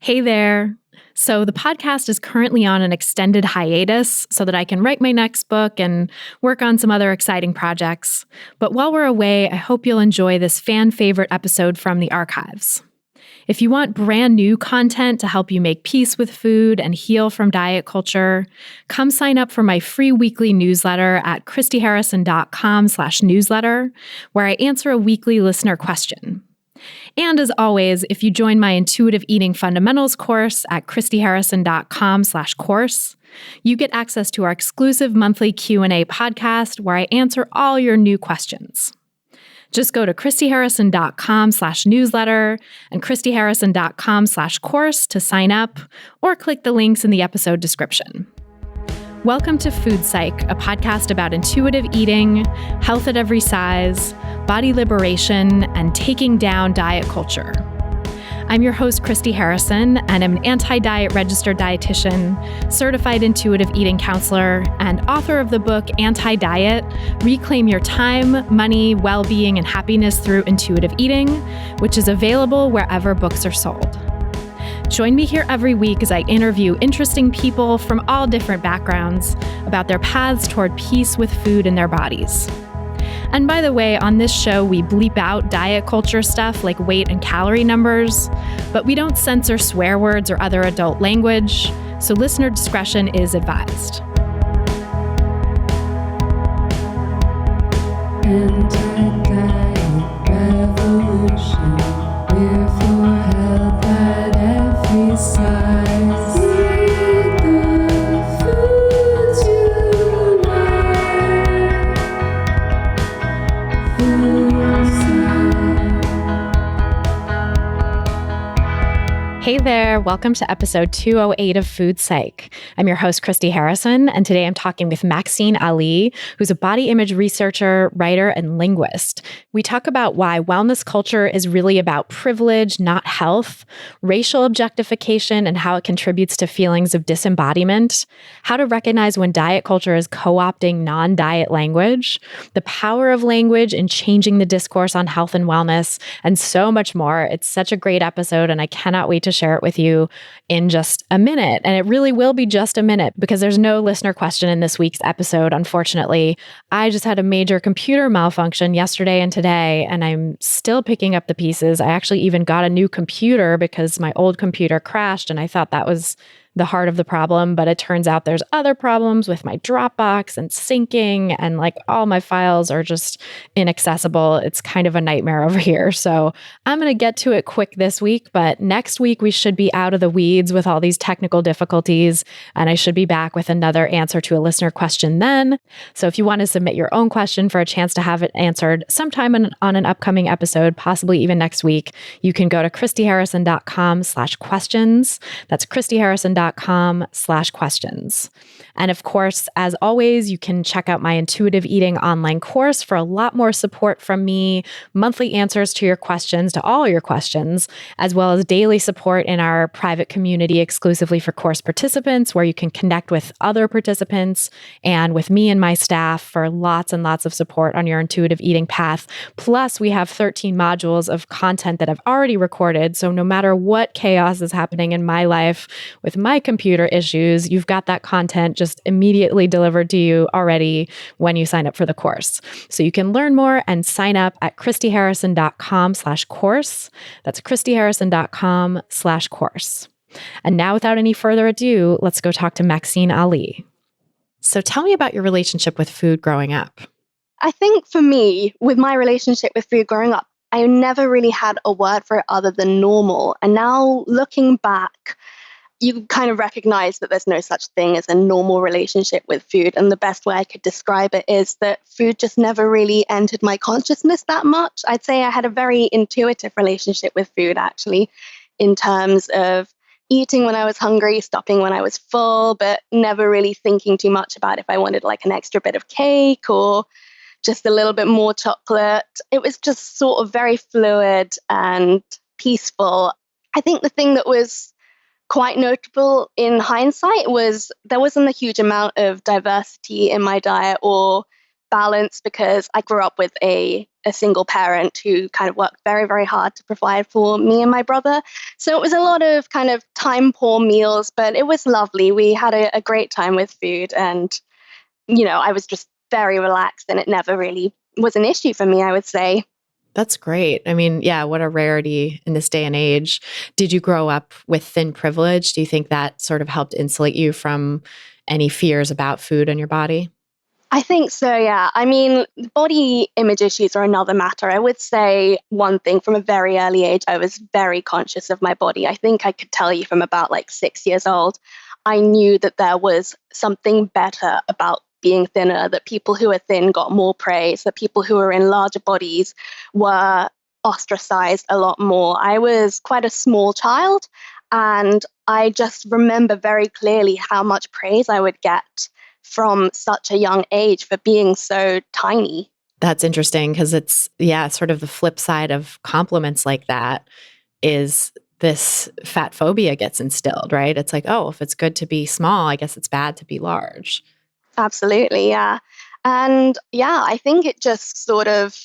Hey there. So the podcast is currently on an extended hiatus so that I can write my next book and work on some other exciting projects. But while we're away, I hope you'll enjoy this fan favorite episode from the archives. If you want brand new content to help you make peace with food and heal from diet culture, come sign up for my free weekly newsletter at christyharrison.com/newsletter, where I answer a weekly listener question. And as always, if you join my Intuitive Eating Fundamentals course at christyharrison.com/course, you get access to our exclusive monthly Q&A podcast where I answer all your new questions. Just go to christyharrison.com/newsletter and christyharrison.com/course to sign up, or click the links in the episode description. Welcome to Food Psych, a podcast about intuitive eating, health at every size, body liberation, and taking down diet culture. I'm your host, Christy Harrison, and I'm an anti-diet registered dietitian, certified intuitive eating counselor, and author of the book Anti-Diet: Reclaim Your Time, Money, Well-Being, and Happiness Through Intuitive Eating, which is available wherever books are sold. Join me here every week as I interview interesting people from all different backgrounds about their paths toward peace with food in their bodies. And by the way, on this show, we bleep out diet culture stuff like weight and calorie numbers, but we don't censor swear words or other adult language, so listener discretion is advised. Anti-diet revolution, we're for health at every size. Eat the foods you like. Food Psych. Hey there, welcome to episode 208 of Food Psych. I'm your host, Christy Harrison, and today I'm talking with Maxine Ali, who's a body image researcher, writer, and linguist. We talk about why wellness culture is really about privilege, not health, racial objectification, and how it contributes to feelings of disembodiment, how to recognize when diet culture is co-opting non-diet language, the power of language in changing the discourse on health and wellness, and so much more. It's such a great episode, and I cannot wait to share it with you in just a minute. And it really will be just a minute because there's no listener question in this week's episode, unfortunately. I just had a major computer malfunction yesterday and today, and I'm still picking up the pieces. I actually even got a new computer because my old computer crashed, and I thought that was the heart of the problem, but it turns out there's other problems with my Dropbox and syncing, and like all my files are just inaccessible. It's kind of a nightmare over here. So I'm going to get to it quick this week, but next week we should be out of the weeds with all these technical difficulties, and I should be back with another answer to a listener question then. So if you want to submit your own question for a chance to have it answered sometime on an upcoming episode, possibly even next week, you can go to christyharrison.com/questions. That's christyharrison.com/questions. And of course, as always, you can check out my intuitive eating online course for a lot more support from me, monthly answers to your questions, to all your questions, as well as daily support in our private community exclusively for course participants, where you can connect with other participants and with me and my staff for lots and lots of support on your intuitive eating path. Plus, we have 13 modules of content that I've already recorded. So no matter what chaos is happening in my life with my computer issues, you've got that content just immediately delivered to you already when you sign up for the course. So you can learn more and sign up at christyharrison.com/course. That's christyharrison.com/course. And now, without any further ado, let's go talk to Maxine Ali. So tell me about your relationship with food growing up. I think for me, with my relationship with food growing up, I never really had a word for it other than normal. And now looking back, you kind of recognize that there's no such thing as a normal relationship with food. And the best way I could describe it is that food just never really entered my consciousness that much. I'd say I had a very intuitive relationship with food, actually, in terms of eating when I was hungry, stopping when I was full, but never really thinking too much about if I wanted like an extra bit of cake or just a little bit more chocolate. It was just sort of very fluid and peaceful. I think the thing that was quite notable in hindsight was there wasn't a huge amount of diversity in my diet or balance because I grew up with a single parent who kind of worked very, very hard to provide for me and my brother. So it was a lot of kind of time poor meals, but it was lovely. We had a great time with food, and, I was just very relaxed, and it never really was an issue for me, I would say. That's great. I mean, yeah, what a rarity in this day and age. Did you grow up with thin privilege? Do you think that sort of helped insulate you from any fears about food in your body? I think so, yeah. I mean, body image issues are another matter. I would say one thing from a very early age, I was very conscious of my body. I think I could tell you from about like 6 years old, I knew that there was something better about being thinner, that people who are thin got more praise, that people who are in larger bodies were ostracized a lot more. I was quite a small child, and I just remember very clearly how much praise I would get from such a young age for being so tiny. That's interesting because it's, yeah, sort of the flip side of compliments like that is this fat phobia gets instilled, right? It's like, oh, if it's good to be small, I guess it's bad to be large. Absolutely, yeah. And yeah, I think it just sort of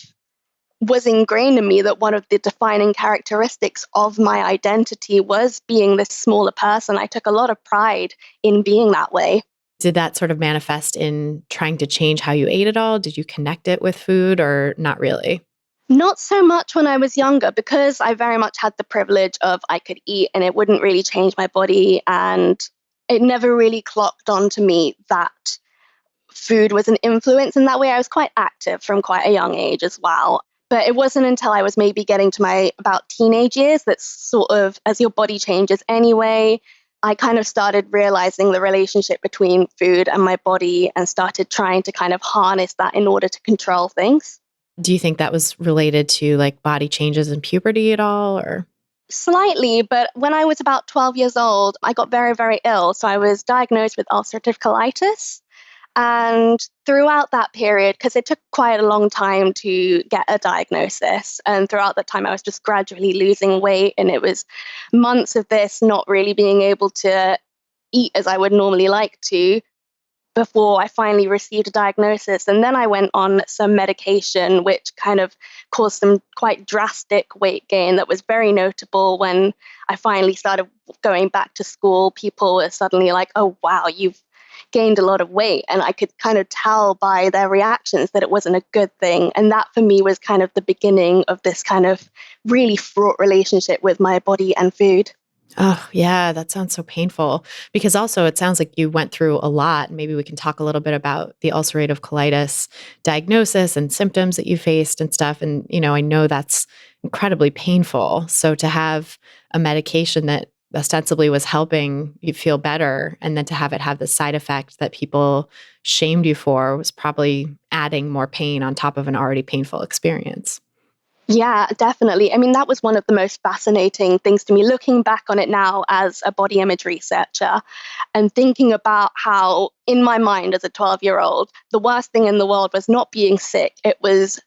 was ingrained in me that one of the defining characteristics of my identity was being this smaller person. I took a lot of pride in being that way. Did that sort of manifest in trying to change how you ate at all? Did you connect it with food or not really? Not so much when I was younger, because I very much had the privilege of I could eat and it wouldn't really change my body. And it never really clocked onto me that food was an influence in that way. I was quite active from quite a young age as well. But it wasn't until I was maybe getting to my about teenage years that sort of, as your body changes anyway, I kind of started realizing the relationship between food and my body and started trying to kind of harness that in order to control things. Do you think that was related to like body changes in puberty at all or? Slightly, but when I was about 12 years old, I got very, very ill. So I was diagnosed with ulcerative colitis. And throughout that period, because it took quite a long time to get a diagnosis, and throughout that time, I was just gradually losing weight. And it was months of this not really being able to eat as I would normally like to before I finally received a diagnosis. And then I went on some medication, which kind of caused some quite drastic weight gain that was very notable. When I finally started going back to school, people were suddenly like, oh, wow, you've gained a lot of weight. And I could kind of tell by their reactions that it wasn't a good thing. And that for me was kind of the beginning of this kind of really fraught relationship with my body and food. Oh, yeah, that sounds so painful because also it sounds like you went through a lot. Maybe we can talk a little bit about the ulcerative colitis diagnosis and symptoms that you faced and stuff. And, I know that's incredibly painful. So to have a medication that ostensibly was helping you feel better and then to have it have the side effect that people shamed you for was probably adding more pain on top of an already painful experience. Yeah, definitely. I mean, that was one of the most fascinating things to me, looking back on it now as a body image researcher and thinking about how, in my mind as a 12-year-old, the worst thing in the world was not being sick. It was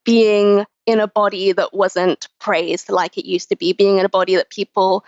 being in a body that wasn't praised like it used to be, being in a body that people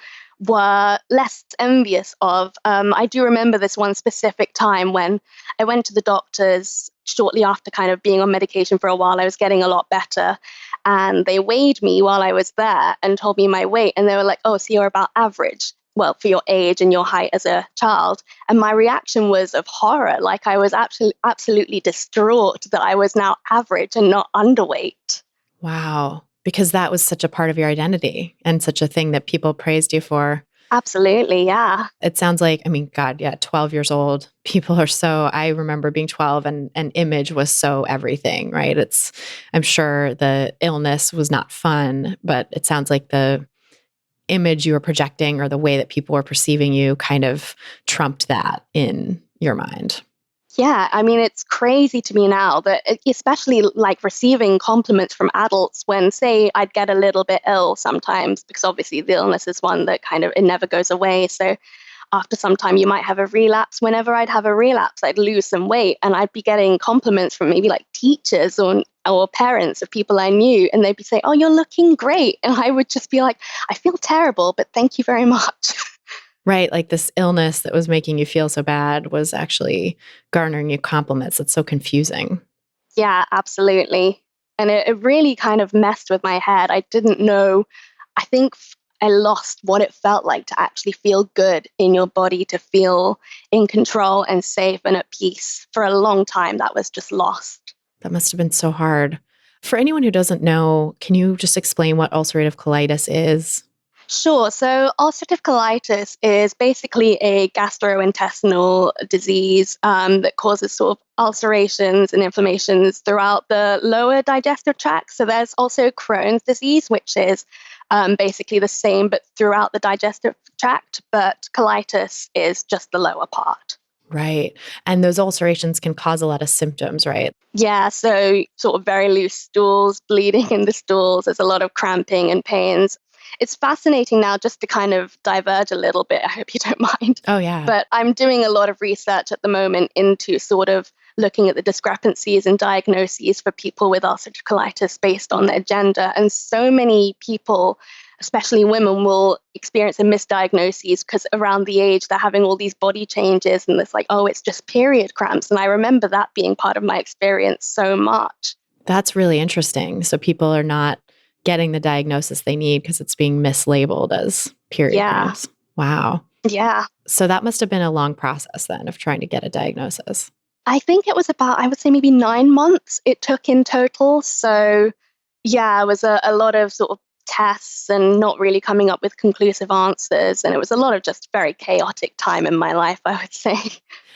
were less envious of. I do remember this one specific time when I went to the doctors shortly after kind of being on medication for a while. I was getting a lot better. And they weighed me while I was there and told me my weight. And they were like, oh, so you're about average, well, for your age and your height as a child. And my reaction was of horror. Like I was absolutely distraught that I was now average and not underweight. Wow. Because that was such a part of your identity and such a thing that people praised you for. Absolutely, yeah. It sounds like, 12 years old. People are I remember being 12 and image was so everything, right? I'm sure the illness was not fun, but it sounds like the image you were projecting or the way that people were perceiving you kind of trumped that in your mind. Yeah, I mean, it's crazy to me now that, especially like receiving compliments from adults when, say, I'd get a little bit ill sometimes, because obviously the illness is one that kind of, it never goes away. So after some time, you might have a relapse. Whenever I'd have a relapse, I'd lose some weight and I'd be getting compliments from maybe like teachers or parents of people I knew. And they'd be saying, oh, you're looking great. And I would just be like, I feel terrible, but thank you very much. Right. Like this illness that was making you feel so bad was actually garnering you compliments. It's so confusing. Yeah, absolutely. And it really kind of messed with my head. I didn't know. I think I lost what it felt like to actually feel good in your body, to feel in control and safe and at peace. For a long time, that was just lost. That must have been so hard. For anyone who doesn't know, can you just explain what ulcerative colitis is? Sure. So ulcerative colitis is basically a gastrointestinal disease that causes sort of ulcerations and inflammations throughout the lower digestive tract. So there's also Crohn's disease, which is basically the same, but throughout the digestive tract. But colitis is just the lower part. Right. And those ulcerations can cause a lot of symptoms, right? Yeah, so sort of very loose stools, bleeding in the stools. There's a lot of cramping and pains. It's fascinating now just to kind of diverge a little bit. I hope you don't mind. Oh, yeah. But I'm doing a lot of research at the moment into sort of looking at the discrepancies and diagnoses for people with ulcerative colitis based on their gender. And so many people, especially women, will experience a misdiagnosis because around the age they're having all these body changes and it's like, oh, it's just period cramps. And I remember that being part of my experience so much. That's really interesting. So people are not getting the diagnosis they need because it's being mislabeled as period cramps. Wow. Yeah. So that must have been a long process then of trying to get a diagnosis. I think it was about, I would say maybe 9 months it took in total. So yeah, it was a lot of sort of tests and not really coming up with conclusive answers. And it was a lot of just very chaotic time in my life, I would say.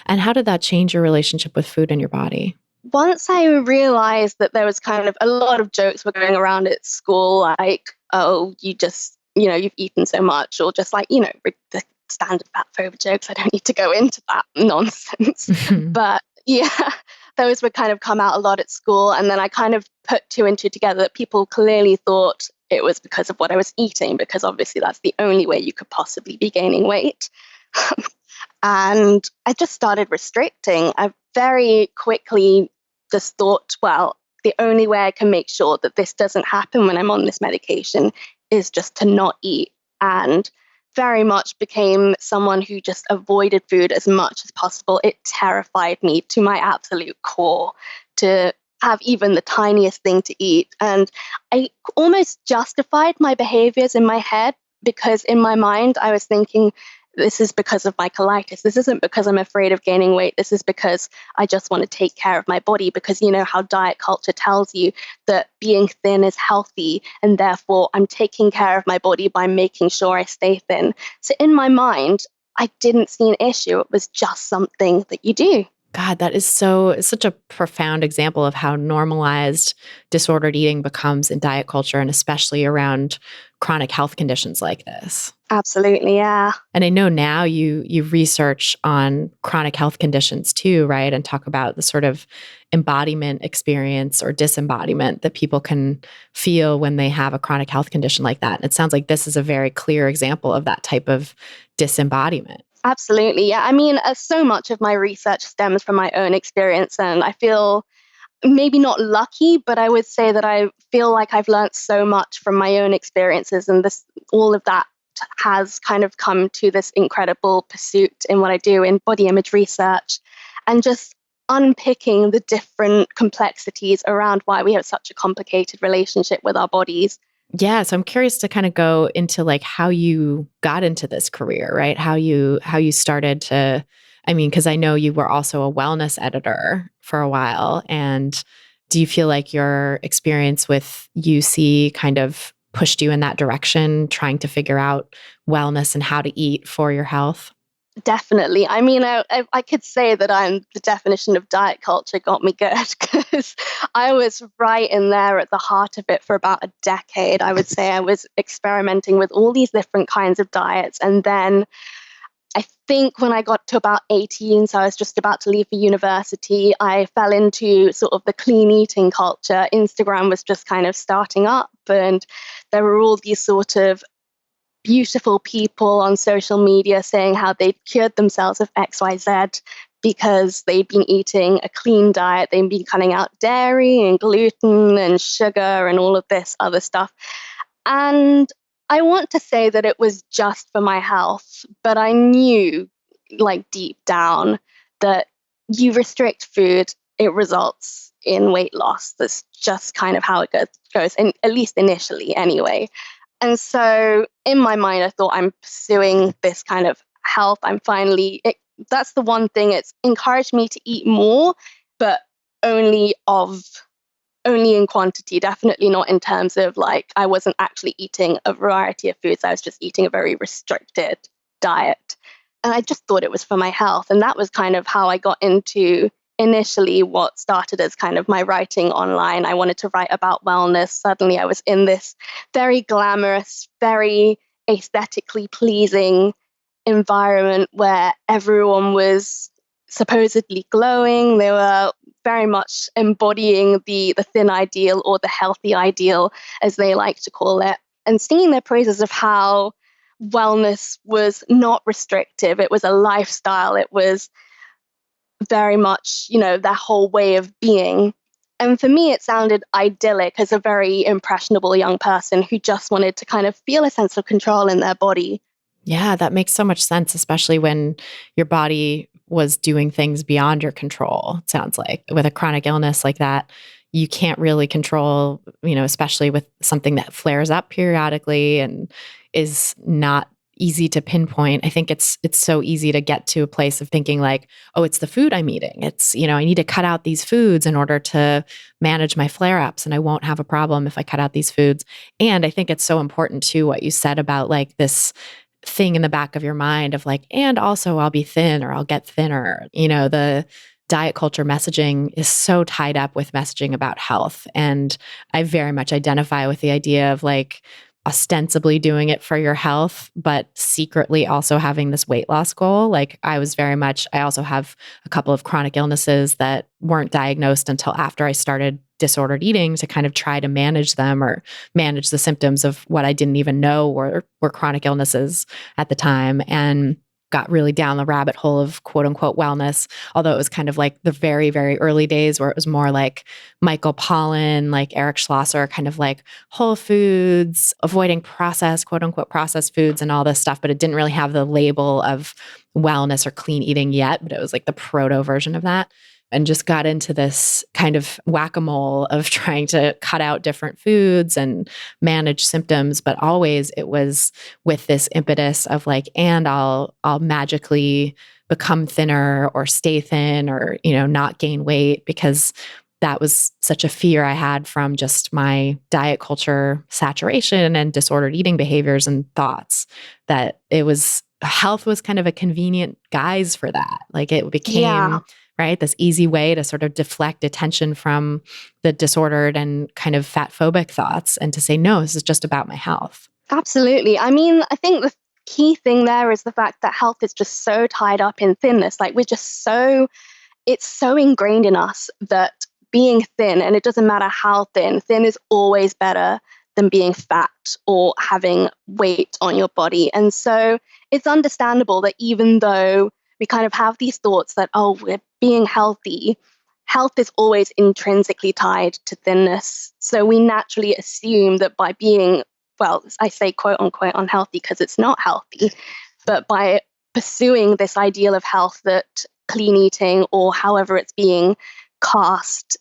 And how did that change your relationship with food in your body? Once I realized that there was kind of a lot of jokes were going around at school, like, oh, you just, you've eaten so much, or just like, the standard fat phobia jokes. I don't need to go into that nonsense. But yeah, those would kind of come out a lot at school. And then I kind of put 2 and 2 together that people clearly thought it was because of what I was eating, because obviously that's the only way you could possibly be gaining weight. And I just started restricting. I very quickly just thought, well, the only way I can make sure that this doesn't happen when I'm on this medication is just to not eat. And very much became someone who just avoided food as much as possible. It terrified me to my absolute core to have even the tiniest thing to eat. And I almost justified my behaviors in my head because in my mind, I was thinking, this is because of my colitis. This isn't because I'm afraid of gaining weight. This is because I just want to take care of my body, because you know how diet culture tells you that being thin is healthy, and therefore I'm taking care of my body by making sure I stay thin. So in my mind, I didn't see an issue. It was just something that you do. God, that is such a profound example of how normalized disordered eating becomes in diet culture, and especially around chronic health conditions like this. Absolutely, yeah. And I know now you research on chronic health conditions too, right? And talk about the sort of embodiment experience or disembodiment that people can feel when they have a chronic health condition like that. And it sounds like this is a very clear example of that type of disembodiment. Absolutely, yeah. I mean, so much of my research stems from my own experience, and I feel maybe not lucky, but I would say that I feel like I've learned so much from my own experiences, and all of that has kind of come to this incredible pursuit in what I do in body image research, and just unpicking the different complexities around why we have such a complicated relationship with our bodies. Yeah, so I'm curious to kind of go into like how you got into this career, right? How you started to, I mean, because I know you were also a wellness editor for a while. And do you feel like your experience with UC kind of pushed you in that direction, trying to figure out wellness and how to eat for your health? Definitely. I mean, I could say that I'm the definition of diet culture got me good, because I was right in there at the heart of it for about a decade. I would say I was experimenting with all these different kinds of diets. And then I think when I got to about 18, so I was just about to leave for university, I fell into sort of the clean eating culture. Instagram was just kind of starting up, and there were all these sort of beautiful people on social media saying how they'd cured themselves of XYZ because they'd been eating a clean diet. They'd been cutting out dairy and gluten and sugar and all of this other stuff. And I want to say that it was just for my health, but I knew, like deep down, that you restrict food, it results in weight loss. That's just kind of how it goes, and at least initially anyway. And so in my mind, I thought I'm pursuing this kind of health. That's the one thing. It's encouraged me to eat more, but only in quantity, definitely not in terms of like, I wasn't actually eating a variety of foods. I was just eating a very restricted diet. And I just thought it was for my health. And that was kind of how I got into initially what started as kind of my writing online. I wanted to write about wellness. Suddenly I was in this very glamorous, very aesthetically pleasing environment where everyone was supposedly glowing. They were very much embodying the thin ideal, or the healthy ideal, as they like to call it, and singing their praises of how wellness was not restrictive. It was a lifestyle. It was very much, their whole way of being. And for me, it sounded idyllic as a very impressionable young person who just wanted to kind of feel a sense of control in their body. Yeah, that makes so much sense, especially when your body was doing things beyond your control. It sounds like with a chronic illness like that, you can't really control, especially with something that flares up periodically and is not easy to pinpoint. I think it's so easy to get to a place of thinking like, oh, it's the food I'm eating. It's, I need to cut out these foods in order to manage my flare-ups, and I won't have a problem if I cut out these foods. And I think it's so important too, what you said about like this thing in the back of your mind of like, and also I'll be thin or I'll get thinner. The diet culture messaging is so tied up with messaging about health. And I very much identify with the idea of like ostensibly doing it for your health, but secretly also having this weight loss goal. Like I also have a couple of chronic illnesses that weren't diagnosed until after I started disordered eating to kind of try to manage them or manage the symptoms of what I didn't even know were chronic illnesses at the time, and got really down the rabbit hole of quote unquote wellness. Although it was kind of like the very, very early days where it was more like Michael Pollan, like Eric Schlosser, kind of like whole foods, avoiding processed, quote unquote processed foods and all this stuff. But it didn't really have the label of wellness or clean eating yet, but it was like the proto version of that. And just got into this kind of whack-a-mole of trying to cut out different foods and manage symptoms. But always it was with this impetus of like, and I'll magically become thinner or stay thin or, not gain weight, because that was such a fear I had from just my diet culture saturation and disordered eating behaviors and thoughts, that health was kind of a convenient guise for that. Like it became right, this easy way to sort of deflect attention from the disordered and kind of fat phobic thoughts, and to say, no, this is just about my health. Absolutely. I mean, I think the key thing there is the fact that health is just so tied up in thinness. Like it's so ingrained in us that being thin, and it doesn't matter how thin is always better than being fat or having weight on your body. And so it's understandable that even though we kind of have these thoughts that, oh, we're being healthy, health is always intrinsically tied to thinness. So we naturally assume that by being, well, I say quote unquote unhealthy because it's not healthy, but by pursuing this ideal of health that clean eating or however it's being cast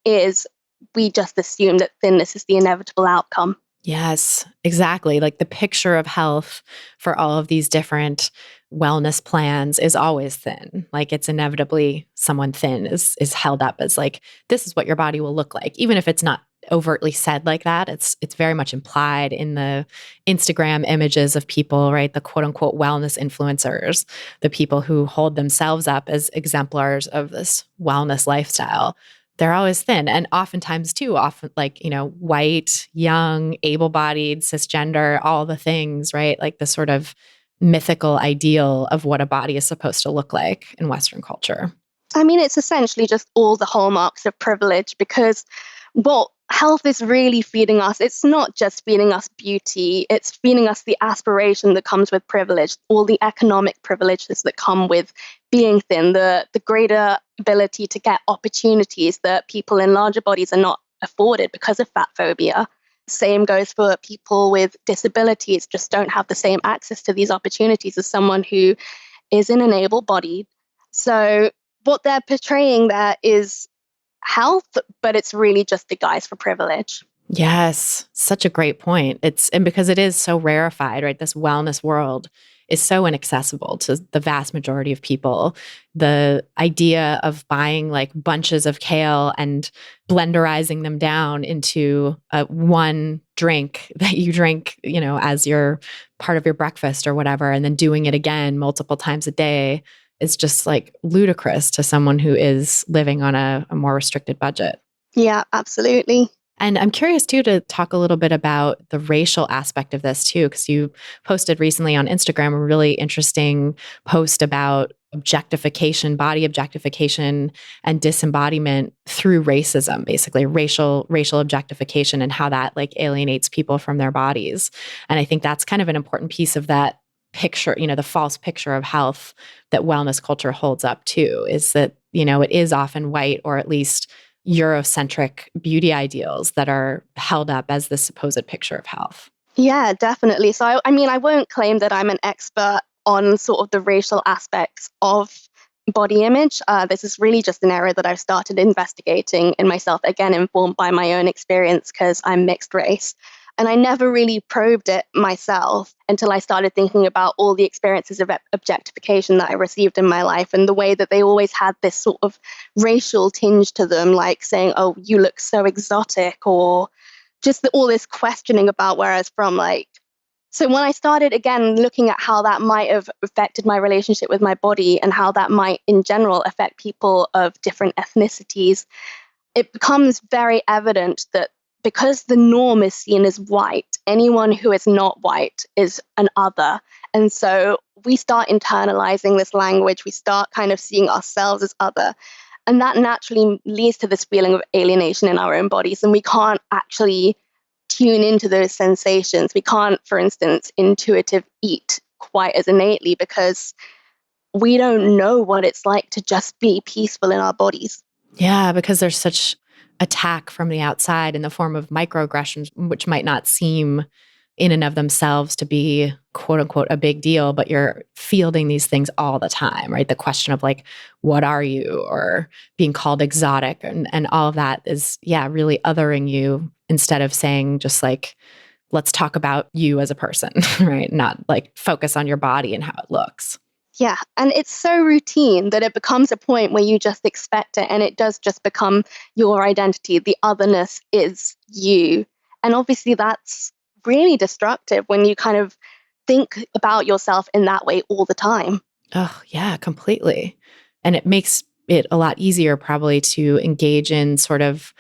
is, we just assume that thinness is the inevitable outcome. Yes, exactly. Like the picture of health for all of these different wellness plans is always thin. Like it's inevitably someone thin is held up as like, this is what your body will look like. Even if it's not overtly said like that, it's very much implied in the Instagram images of people, right? The quote unquote wellness influencers, the people who hold themselves up as exemplars of this wellness lifestyle. They're always thin. And oftentimes too, like, white, young, able-bodied, cisgender, all the things, right? Like the sort of mythical ideal of what a body is supposed to look like in Western culture. I mean, it's essentially just all the hallmarks of privilege, because what health is really feeding us, it's not just feeding us beauty, it's feeding us the aspiration that comes with privilege, all the economic privileges that come with being thin, the greater ability to get opportunities that people in larger bodies are not afforded because of fat phobia. Same goes for people with disabilities, just don't have the same access to these opportunities as someone who isn't an able-bodied. So what they're portraying there is health, but it's really just the guise for privilege. Yes, such a great point. And because it is so rarefied, right? This wellness world is so inaccessible to the vast majority of people. The idea of buying like bunches of kale and blenderizing them down into one drink that you drink, as your part of your breakfast or whatever, and then doing it again multiple times a day is just like ludicrous to someone who is living on a more restricted budget. Yeah, absolutely. And I'm curious too to talk a little bit about the racial aspect of this too, because you posted recently on Instagram a really interesting post about objectification, body objectification, and disembodiment through racism, basically racial objectification and how that like alienates people from their bodies. And I think that's kind of an important piece of that picture, the false picture of health that wellness culture holds up too, is that, it is often white or at least Eurocentric beauty ideals that are held up as the supposed picture of health. Yeah, definitely. So, I won't claim that I'm an expert on sort of the racial aspects of body image. This is really just an area that I've started investigating in myself, again, informed by my own experience because I'm mixed race. And I never really probed it myself until I started thinking about all the experiences of objectification that I received in my life and the way that they always had this sort of racial tinge to them, like saying, oh, you look so exotic, or just all this questioning about where I was from. So when I started, again, looking at how that might have affected my relationship with my body and how that might, in general, affect people of different ethnicities, it becomes very evident that because the norm is seen as white, anyone who is not white is an other. And so we start internalizing this language. We start kind of seeing ourselves as other. And that naturally leads to this feeling of alienation in our own bodies. And we can't actually tune into those sensations. We can't, for instance, intuitive eat quite as innately because we don't know what it's like to just be peaceful in our bodies. Yeah, because there's such attack from the outside in the form of microaggressions, which might not seem in and of themselves to be quote unquote a big deal, but you're fielding these things all the time, right? The question of like, what are you? Or being called exotic and all of that is, really othering you instead of saying just like, let's talk about you as a person, right? Not like focus on your body and how it looks. Yeah, and it's so routine that it becomes a point where you just expect it and it does just become your identity. The otherness is you. And obviously that's really destructive when you kind of think about yourself in that way all the time. Oh, yeah, completely. And it makes it a lot easier probably to engage in sort of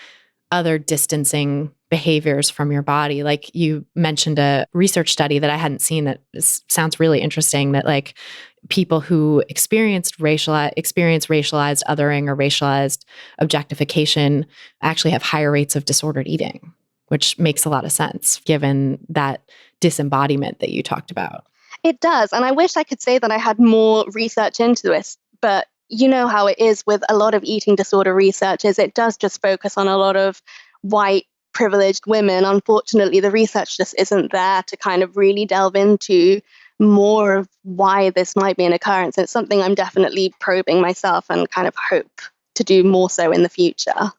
other distancing behaviors from your body. Like you mentioned a research study that I hadn't seen that sounds really interesting, that like people who experience racialized othering or racialized objectification actually have higher rates of disordered eating, which makes a lot of sense given that disembodiment that you talked about. It does. And I wish I could say that I had more research into this, but you know how it is with a lot of eating disorder research is it does just focus on a lot of white privileged women. Unfortunately, the research just isn't there to kind of really delve into more of why this might be an occurrence. It's something I'm definitely probing myself and kind of hope to do more so in the future.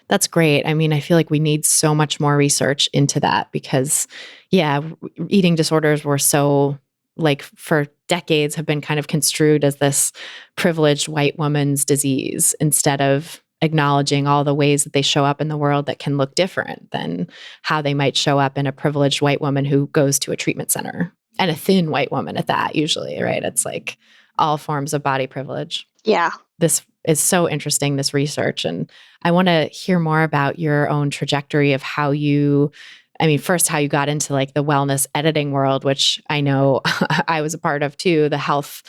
That's great. I mean, I feel like we need so much more research into that because, eating disorders were so, like, for decades have been kind of construed as this privileged white woman's disease instead of acknowledging all the ways that they show up in the world that can look different than how they might show up in a privileged white woman who goes to a treatment center, and a thin white woman at that usually, right? It's like all forms of body privilege. Yeah. This is so interesting, this research. And I want to hear more about your own trajectory of how you, first, how you got into like the wellness editing world, which I know I was a part of too, the health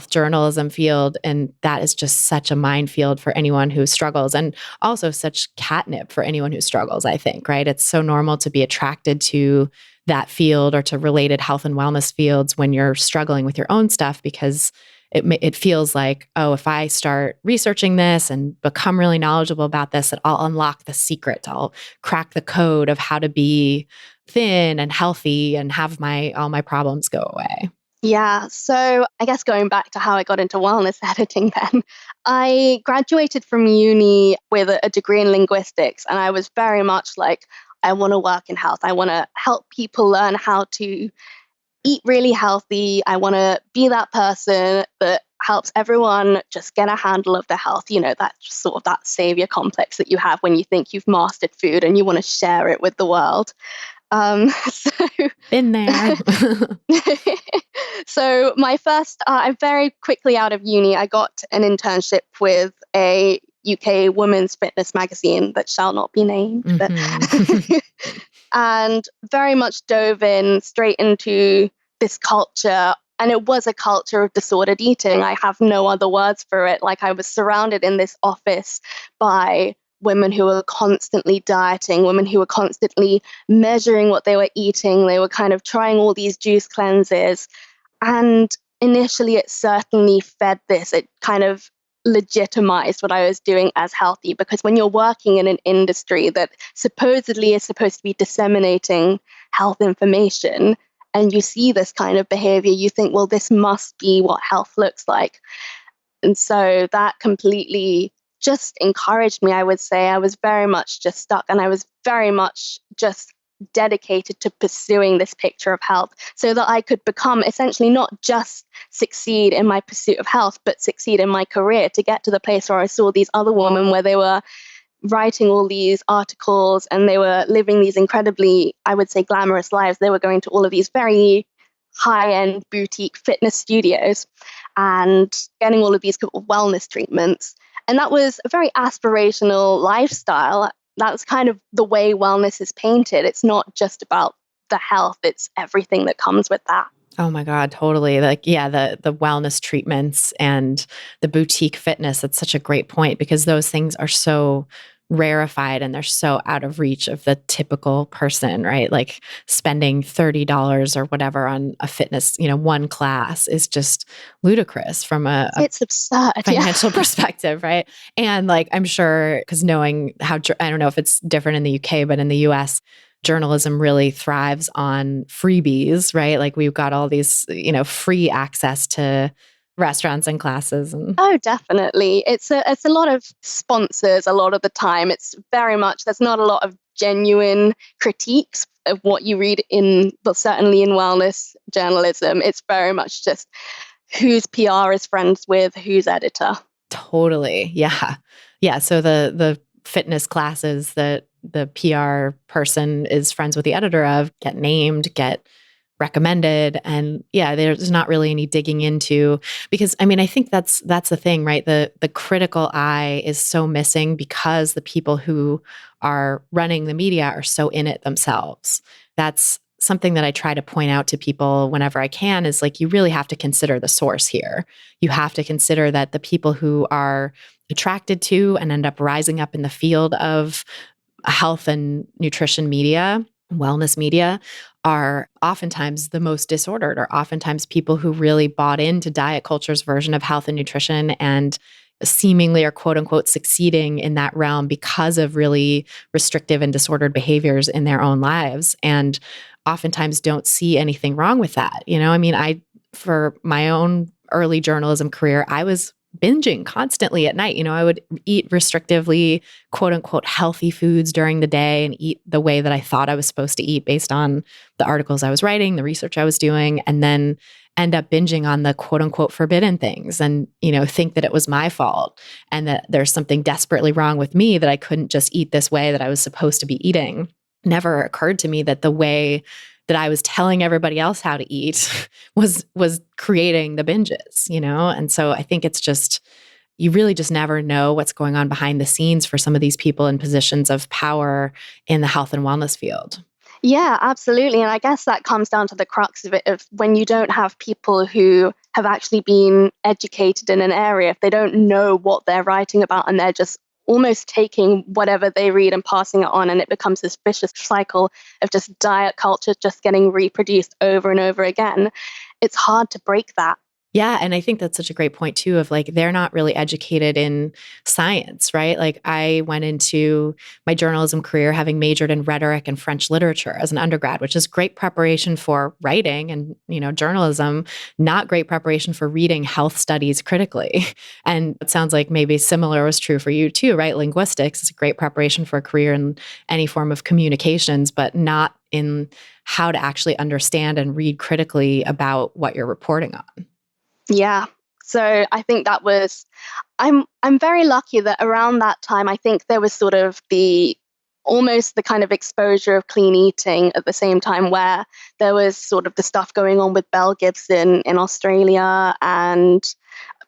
journalism field. And that is just such a minefield for anyone who struggles, and also such catnip for anyone who struggles, I think, right? It's so normal to be attracted to that field or to related health and wellness fields when you're struggling with your own stuff, because it feels like, oh, if I start researching this and become really knowledgeable about this, that I'll unlock the secret. I'll crack the code of how to be thin and healthy and have all my problems go away. Yeah. So I guess going back to how I got into wellness editing then, I graduated from uni with a degree in linguistics, and I was very much like, I want to work in health. I want to help people learn how to eat really healthy. I want to be that person that helps everyone just get a handle of their health. That's sort of that savior complex that you have when you think you've mastered food and you want to share it with the world. So Been there. So my first, I'm very quickly out of uni. I got an internship with a UK women's fitness magazine that shall not be named, and very much dove in straight into this culture. And it was a culture of disordered eating. I have no other words for it. Like, I was surrounded in this office by women who were constantly dieting, women who were constantly measuring what they were eating. They were kind of trying all these juice cleanses. And initially, it certainly fed this. It kind of legitimized what I was doing as healthy, because when you're working in an industry that supposedly is supposed to be disseminating health information, and you see this kind of behavior, you think, well, this must be what health looks like. And so that completely just encouraged me, I would say. I was very much just stuck, and I was very much just dedicated to pursuing this picture of health so that I could become essentially not just succeed in my pursuit of health, but succeed in my career, to get to the place where I saw these other women where they were writing all these articles and they were living these incredibly, I would say, glamorous lives. They were going to all of these very high-end boutique fitness studios and getting all of these wellness treatments. And that was a very aspirational lifestyle. That's kind of the way wellness is painted. It's not just about the health, it's everything that comes with that. Oh my God, totally. Like, yeah, the wellness treatments and the boutique fitness, that's such a great point, because those things are so rarefied and they're so out of reach of the typical person, right? Like, spending $30 or whatever on a fitness, one class is just ludicrous from it's absurd, financial perspective, right? And like, I'm sure, because knowing how, I don't know if it's different in the UK, but in the US, journalism really thrives on freebies, right? Like, we've got all these, free access to restaurants and classes. Oh, definitely. It's a lot of sponsors a lot of the time. It's very much, there's not a lot of genuine critiques of what you read but certainly in wellness journalism. It's very much just whose PR is friends with whose editor. Totally. Yeah. Yeah. So the fitness classes that the PR person is friends with the editor of get named, get recommended. And yeah, there's not really any digging into, because I think that's the thing, right? The critical eye is so missing because the people who are running the media are so in it themselves. That's something that I try to point out to people whenever I can, is like, you really have to consider the source here. You have to consider that the people who are attracted to and end up rising up in the field of health and nutrition media, wellness media, are oftentimes the most disordered, or oftentimes people who really bought into diet culture's version of health and nutrition and seemingly are quote unquote succeeding in that realm because of really restrictive and disordered behaviors in their own lives, and oftentimes don't see anything wrong with that. For my own early journalism career, I was binging constantly at night. I would eat restrictively, quote unquote, healthy foods during the day and eat the way that I thought I was supposed to eat based on the articles I was writing, the research I was doing, and then end up binging on the quote unquote forbidden things and, think that it was my fault and that there's something desperately wrong with me that I couldn't just eat this way that I was supposed to be eating. Never occurred to me that the way that I was telling everybody else how to eat was creating the binges, And so I think it's just, you really just never know what's going on behind the scenes for some of these people in positions of power in the health and wellness field. Yeah, absolutely. And I guess that comes down to the crux of it, of when you don't have people who have actually been educated in an area, if they don't know what they're writing about and they're just almost taking whatever they read and passing it on, and it becomes this vicious cycle of just diet culture just getting reproduced over and over again. It's hard to break that. Yeah. And I think that's such a great point too, of like, they're not really educated in science, right? Like I went into my journalism career having majored in rhetoric and French literature as an undergrad, which is great preparation for writing and, journalism, not great preparation for reading health studies critically. And it sounds like maybe similar was true for you too, right? Linguistics is a great preparation for a career in any form of communications, but not in how to actually understand and read critically about what you're reporting on. Yeah. So I think I'm very lucky that around that time, I think there was sort of almost the kind of exposure of clean eating at the same time, where there was sort of the stuff going on with Bell Gibson in Australia, and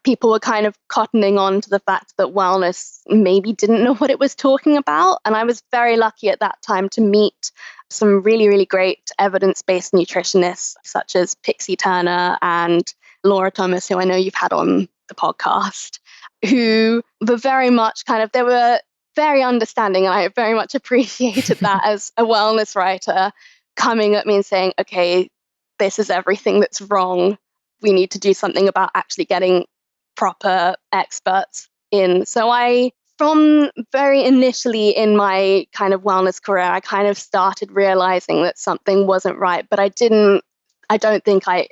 people were kind of cottoning on to the fact that wellness maybe didn't know what it was talking about. And I was very lucky at that time to meet some really, really great evidence-based nutritionists, such as Pixie Turner and Laura Thomas, who I know you've had on the podcast, who were very much they were very understanding. And I very much appreciated that as a wellness writer, coming at me and saying, okay, this is everything that's wrong. We need to do something about actually getting proper experts in. So from very initially in my kind of wellness career, I kind of started realizing that something wasn't right, but I don't think I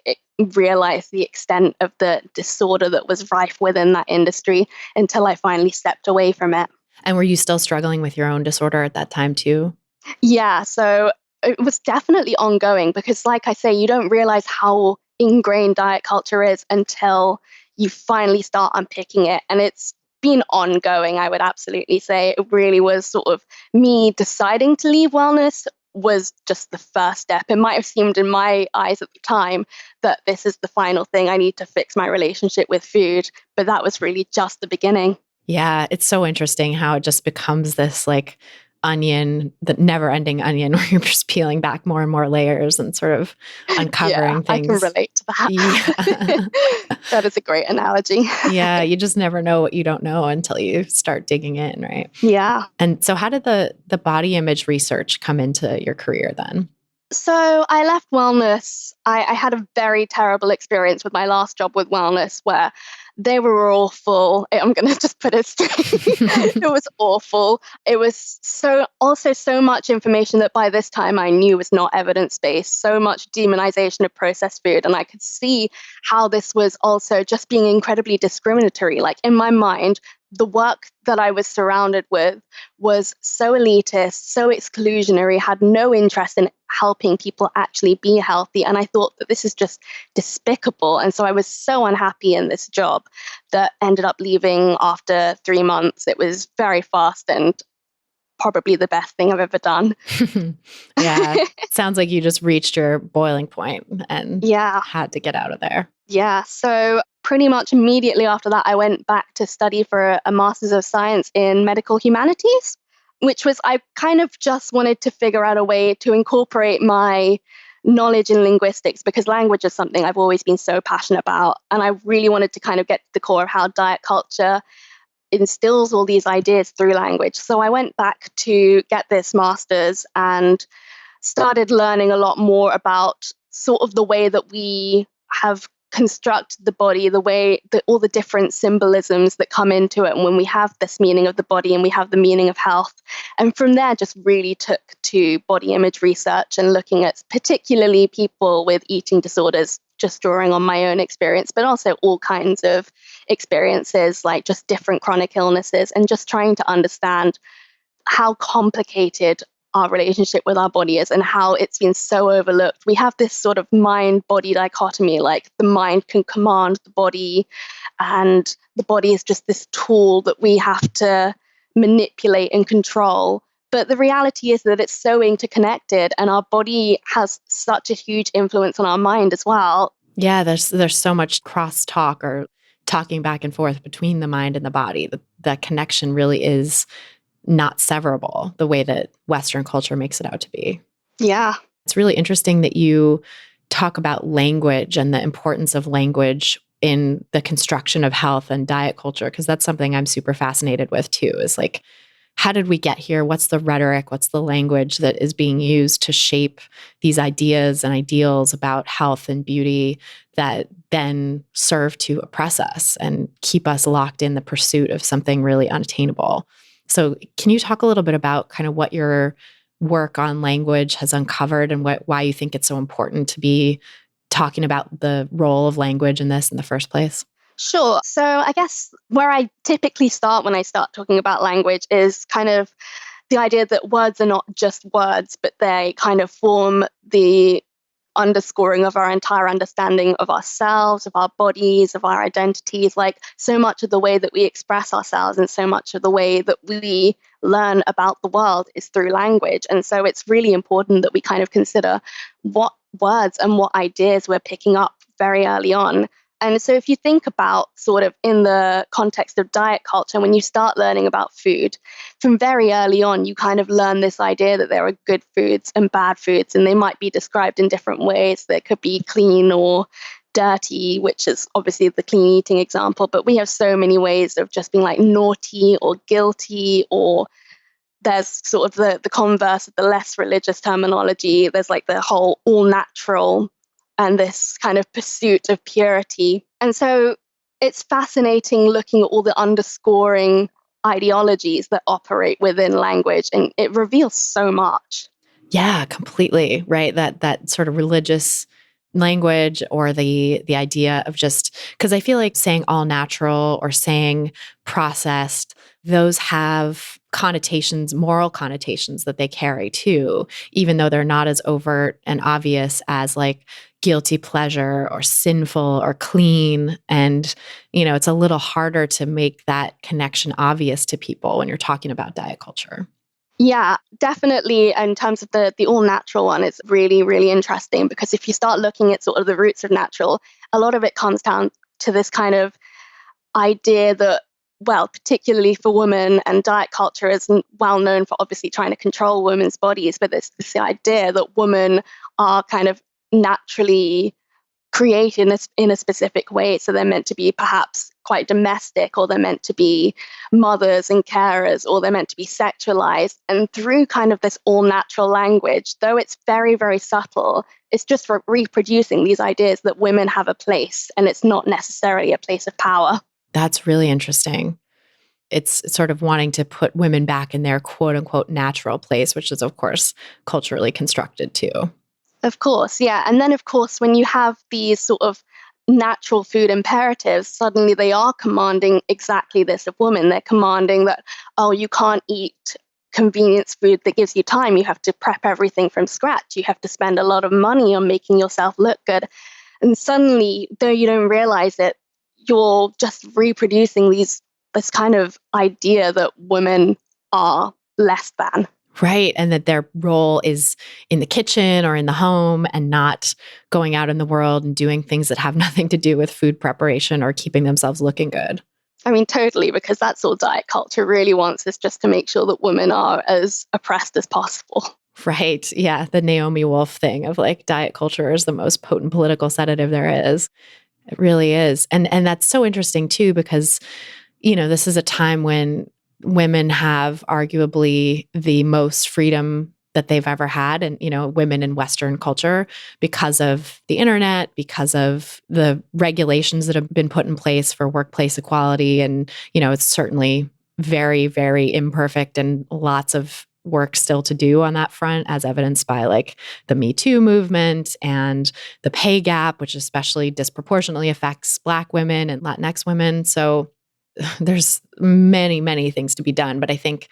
realized the extent of the disorder that was rife within that industry until I finally stepped away from it. And were you still struggling with your own disorder at that time too? Yeah, so it was definitely ongoing because, like I say, you don't realize how ingrained diet culture is until you finally start unpicking it. And it's been ongoing, I would absolutely say. It really was sort of me deciding to leave wellness was just the first step. It might have seemed in my eyes at the time that this is the final thing. I need to fix my relationship with food. But that was really just the beginning. Yeah, it's so interesting how it just becomes this like onion, the never ending onion, where you're just peeling back more and more layers and sort of uncovering things. I can relate to that. Yeah. That is a great analogy. Yeah, you just never know what you don't know until you start digging in, right? Yeah. And so how did the body image research come into your career then? So I left wellness. I had a very terrible experience with my last job with wellness, where they were awful. I'm going to just put it straight. It was awful. It was so much information that by this time I knew was not evidence-based, so much demonization of processed food. And I could see how this was also just being incredibly discriminatory. Like in my mind, the work that I was surrounded with was so elitist, so exclusionary, had no interest in helping people actually be healthy. And I thought that this is just despicable. And so I was so unhappy in this job that ended up leaving after 3 months. It was very fast and probably the best thing I've ever done. Yeah. Sounds like you just reached your boiling point and had to get out of there. Yeah. So pretty much immediately after that, I went back to study for a Master's of Science in Medical Humanities, which was, I kind of just wanted to figure out a way to incorporate my knowledge in linguistics, because language is something I've always been so passionate about. And I really wanted to kind of get to the core of how diet culture instills all these ideas through language. So I went back to get this master's and started learning a lot more about sort of the way that we have constructed the body, the way that all the different symbolisms that come into it. And when we have this meaning of the body and we have the meaning of health. And from there, just really took to body image research and looking at particularly people with eating disorders, just drawing on my own experience, but also all kinds of experiences, like just different chronic illnesses, and just trying to understand how complicated our relationship with our body is and how it's been so overlooked. We have this sort of mind-body dichotomy, like the mind can command the body, and the body is just this tool that we have to manipulate and control. But the reality is that it's so interconnected, and our body has such a huge influence on our mind as well. Yeah, there's so much cross-talk or talking back and forth between the mind and the body. That connection really is not severable the way that Western culture makes it out to be. Yeah. It's really interesting that you talk about language and the importance of language in the construction of health and diet culture, because that's something I'm super fascinated with too, is like how did we get here? What's the rhetoric? What's the language that is being used to shape these ideas and ideals about health and beauty that then serve to oppress us and keep us locked in the pursuit of something really unattainable? So can you talk a little bit about kind of what your work on language has uncovered and why you think it's so important to be talking about the role of language in this in the first place? Sure. So I guess where I typically start when I start talking about language is kind of the idea that words are not just words, but they kind of form the underscoring of our entire understanding of ourselves, of our bodies, of our identities. Like so much of the way that we express ourselves and so much of the way that we learn about the world is through language. And so it's really important that we kind of consider what words and what ideas we're picking up very early on. And so if you think about sort of in the context of diet culture, when you start learning about food, from very early on, you kind of learn this idea that there are good foods and bad foods, and they might be described in different ways. They could be clean or dirty, which is obviously the clean eating example, but we have so many ways of just being like naughty or guilty, or there's sort of the converse of the less religious terminology. There's like the whole all natural and this kind of pursuit of purity. And so it's fascinating looking at all the underscoring ideologies that operate within language, and it reveals so much. Yeah, completely. Right. That sort of religious language or the idea of just, because I feel like saying all natural or saying processed, those have connotations, moral connotations that they carry too, even though they're not as overt and obvious as like guilty pleasure or sinful or clean. And, it's a little harder to make that connection obvious to people when you're talking about diet culture. Yeah, definitely. In terms of the all natural one, it's really, really interesting because if you start looking at sort of the roots of natural, a lot of it comes down to this kind of idea that, well, particularly for women, and diet culture isn't well known for obviously trying to control women's bodies, but there's this idea that women are kind of naturally created in a specific way. So they're meant to be perhaps quite domestic, or they're meant to be mothers and carers, or they're meant to be sexualized. And through kind of this all natural language, though it's very, very subtle, it's just for reproducing these ideas that women have a place, and it's not necessarily a place of power. That's really interesting. It's sort of wanting to put women back in their quote unquote natural place, which is, of course, culturally constructed too. Of course, yeah. And then, of course, when you have these sort of natural food imperatives, suddenly they are commanding exactly this of women. They're commanding that, oh, you can't eat convenience food that gives you time. You have to prep everything from scratch. You have to spend a lot of money on making yourself look good. And suddenly, though you don't realize it, you're just reproducing this kind of idea that women are less than. Right. And that their role is in the kitchen or in the home and not going out in the world and doing things that have nothing to do with food preparation or keeping themselves looking good. I mean, totally, because that's all diet culture really wants, is just to make sure that women are as oppressed as possible. Right. Yeah. The Naomi Wolf thing of like diet culture is the most potent political sedative there is. It really is. And that's so interesting too, because, this is a time when women have arguably the most freedom that they've ever had, and women in Western culture, because of the internet, because of the regulations that have been put in place for workplace equality. And it's certainly very, very imperfect and lots of work still to do on that front, as evidenced by like the Me Too movement and the pay gap, which especially disproportionately affects Black women and Latinx women. So there's many, many things to be done. But I think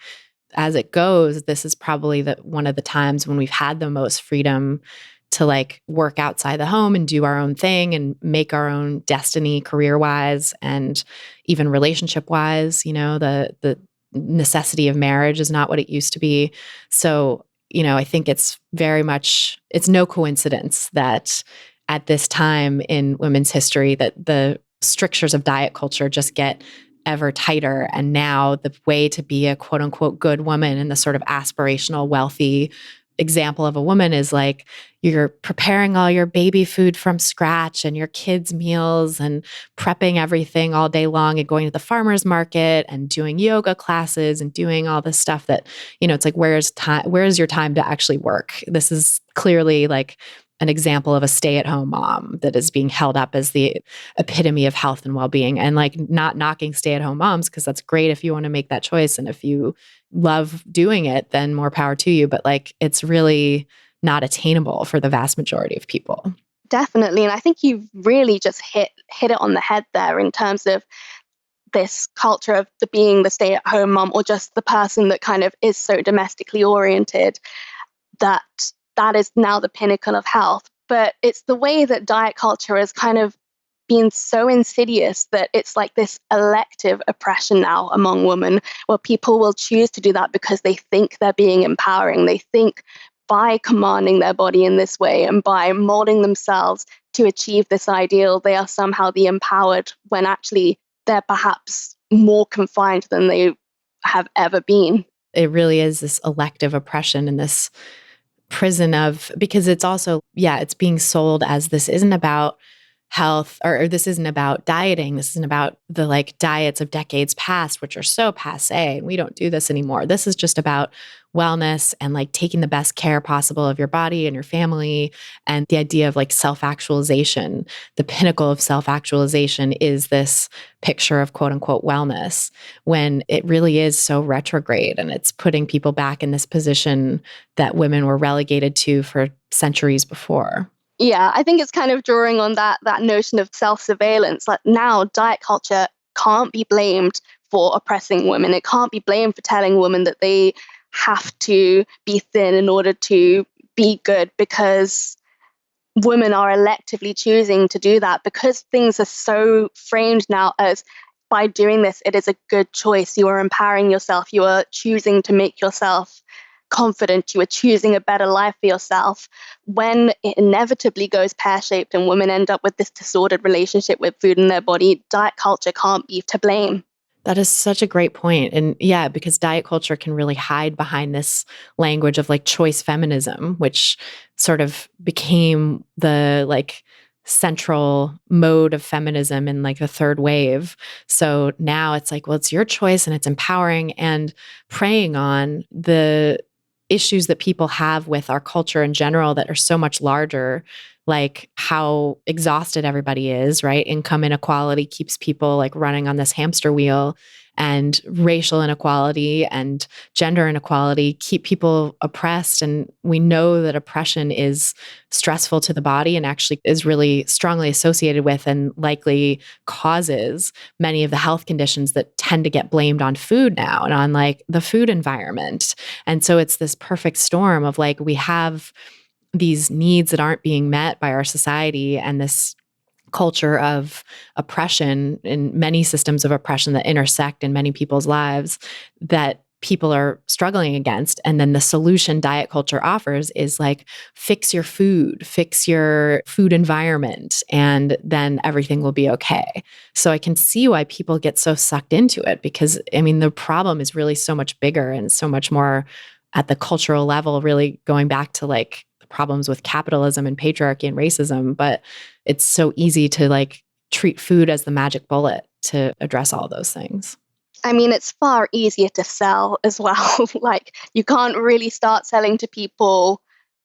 as it goes, this is probably one of the times when we've had the most freedom to like work outside the home and do our own thing and make our own destiny career-wise and even relationship-wise. The necessity of marriage is not what it used to be. So, I think it's no coincidence that at this time in women's history that the strictures of diet culture just get ever tighter. And now the way to be a quote unquote good woman in the sort of aspirational, wealthy example of a woman is like you're preparing all your baby food from scratch and your kids' meals and prepping everything all day long and going to the farmer's market and doing yoga classes and doing all this stuff that, it's like, where's your time to actually work? This is clearly like an example of a stay-at-home mom that is being held up as the epitome of health and well-being, and like not knocking stay-at-home moms, because that's great if you want to make that choice. And if you love doing it, then more power to you. But like, it's really not attainable for the vast majority of people. Definitely. And I think you've really just hit it on the head there in terms of this culture of being the stay-at-home mom, or just the person that kind of is so domestically oriented, that is now the pinnacle of health. But it's the way that diet culture has kind of been so insidious that it's like this elective oppression now among women, where people will choose to do that because they think they're being empowering. They think by commanding their body in this way and by molding themselves to achieve this ideal, they are somehow the empowered, when actually they're perhaps more confined than they have ever been. It really is this elective oppression and this prison of, because it's also, it's being sold as this isn't about health, or this isn't about dieting. This isn't about the like diets of decades past, which are so passé, and we don't do this anymore. This is just about wellness and like taking the best care possible of your body and your family. And the idea of like self-actualization, the pinnacle of self-actualization is this picture of quote unquote wellness, when it really is so retrograde, and it's putting people back in this position that women were relegated to for centuries before. Yeah, I think it's kind of drawing on that notion of self-surveillance. Like now, diet culture can't be blamed for oppressing women. It can't be blamed for telling women that they have to be thin in order to be good, because women are electively choosing to do that, because things are so framed now as, by doing this, it is a good choice. You are empowering yourself. You are choosing to make yourself confident. You are choosing a better life for yourself. When it inevitably goes pear-shaped and women end up with this disordered relationship with food in their body, diet culture can't be to blame. That is such a great point. And yeah, because diet culture can really hide behind this language of like choice feminism, which sort of became the like central mode of feminism in like the third wave. So now it's like, well, it's your choice and it's empowering, and preying on the issues that people have with our culture in general that are so much larger, like how exhausted everybody is, right? Income inequality keeps people like running on this hamster wheel, and racial inequality and gender inequality keep people oppressed. And we know that oppression is stressful to the body and actually is really strongly associated with and likely causes many of the health conditions that tend to get blamed on food now and on like the food environment. And so it's this perfect storm of like, we have these needs that aren't being met by our society, and this culture of oppression and many systems of oppression that intersect in many people's lives that people are struggling against. And then the solution diet culture offers is like, fix your food environment, and then everything will be okay. So I can see why people get so sucked into it, because I mean, the problem is really so much bigger and so much more at the cultural level, really going back to like problems with capitalism and patriarchy and racism, but it's so easy to like treat food as the magic bullet to address all those things. I mean, it's far easier to sell as well. Like, you can't really start selling to people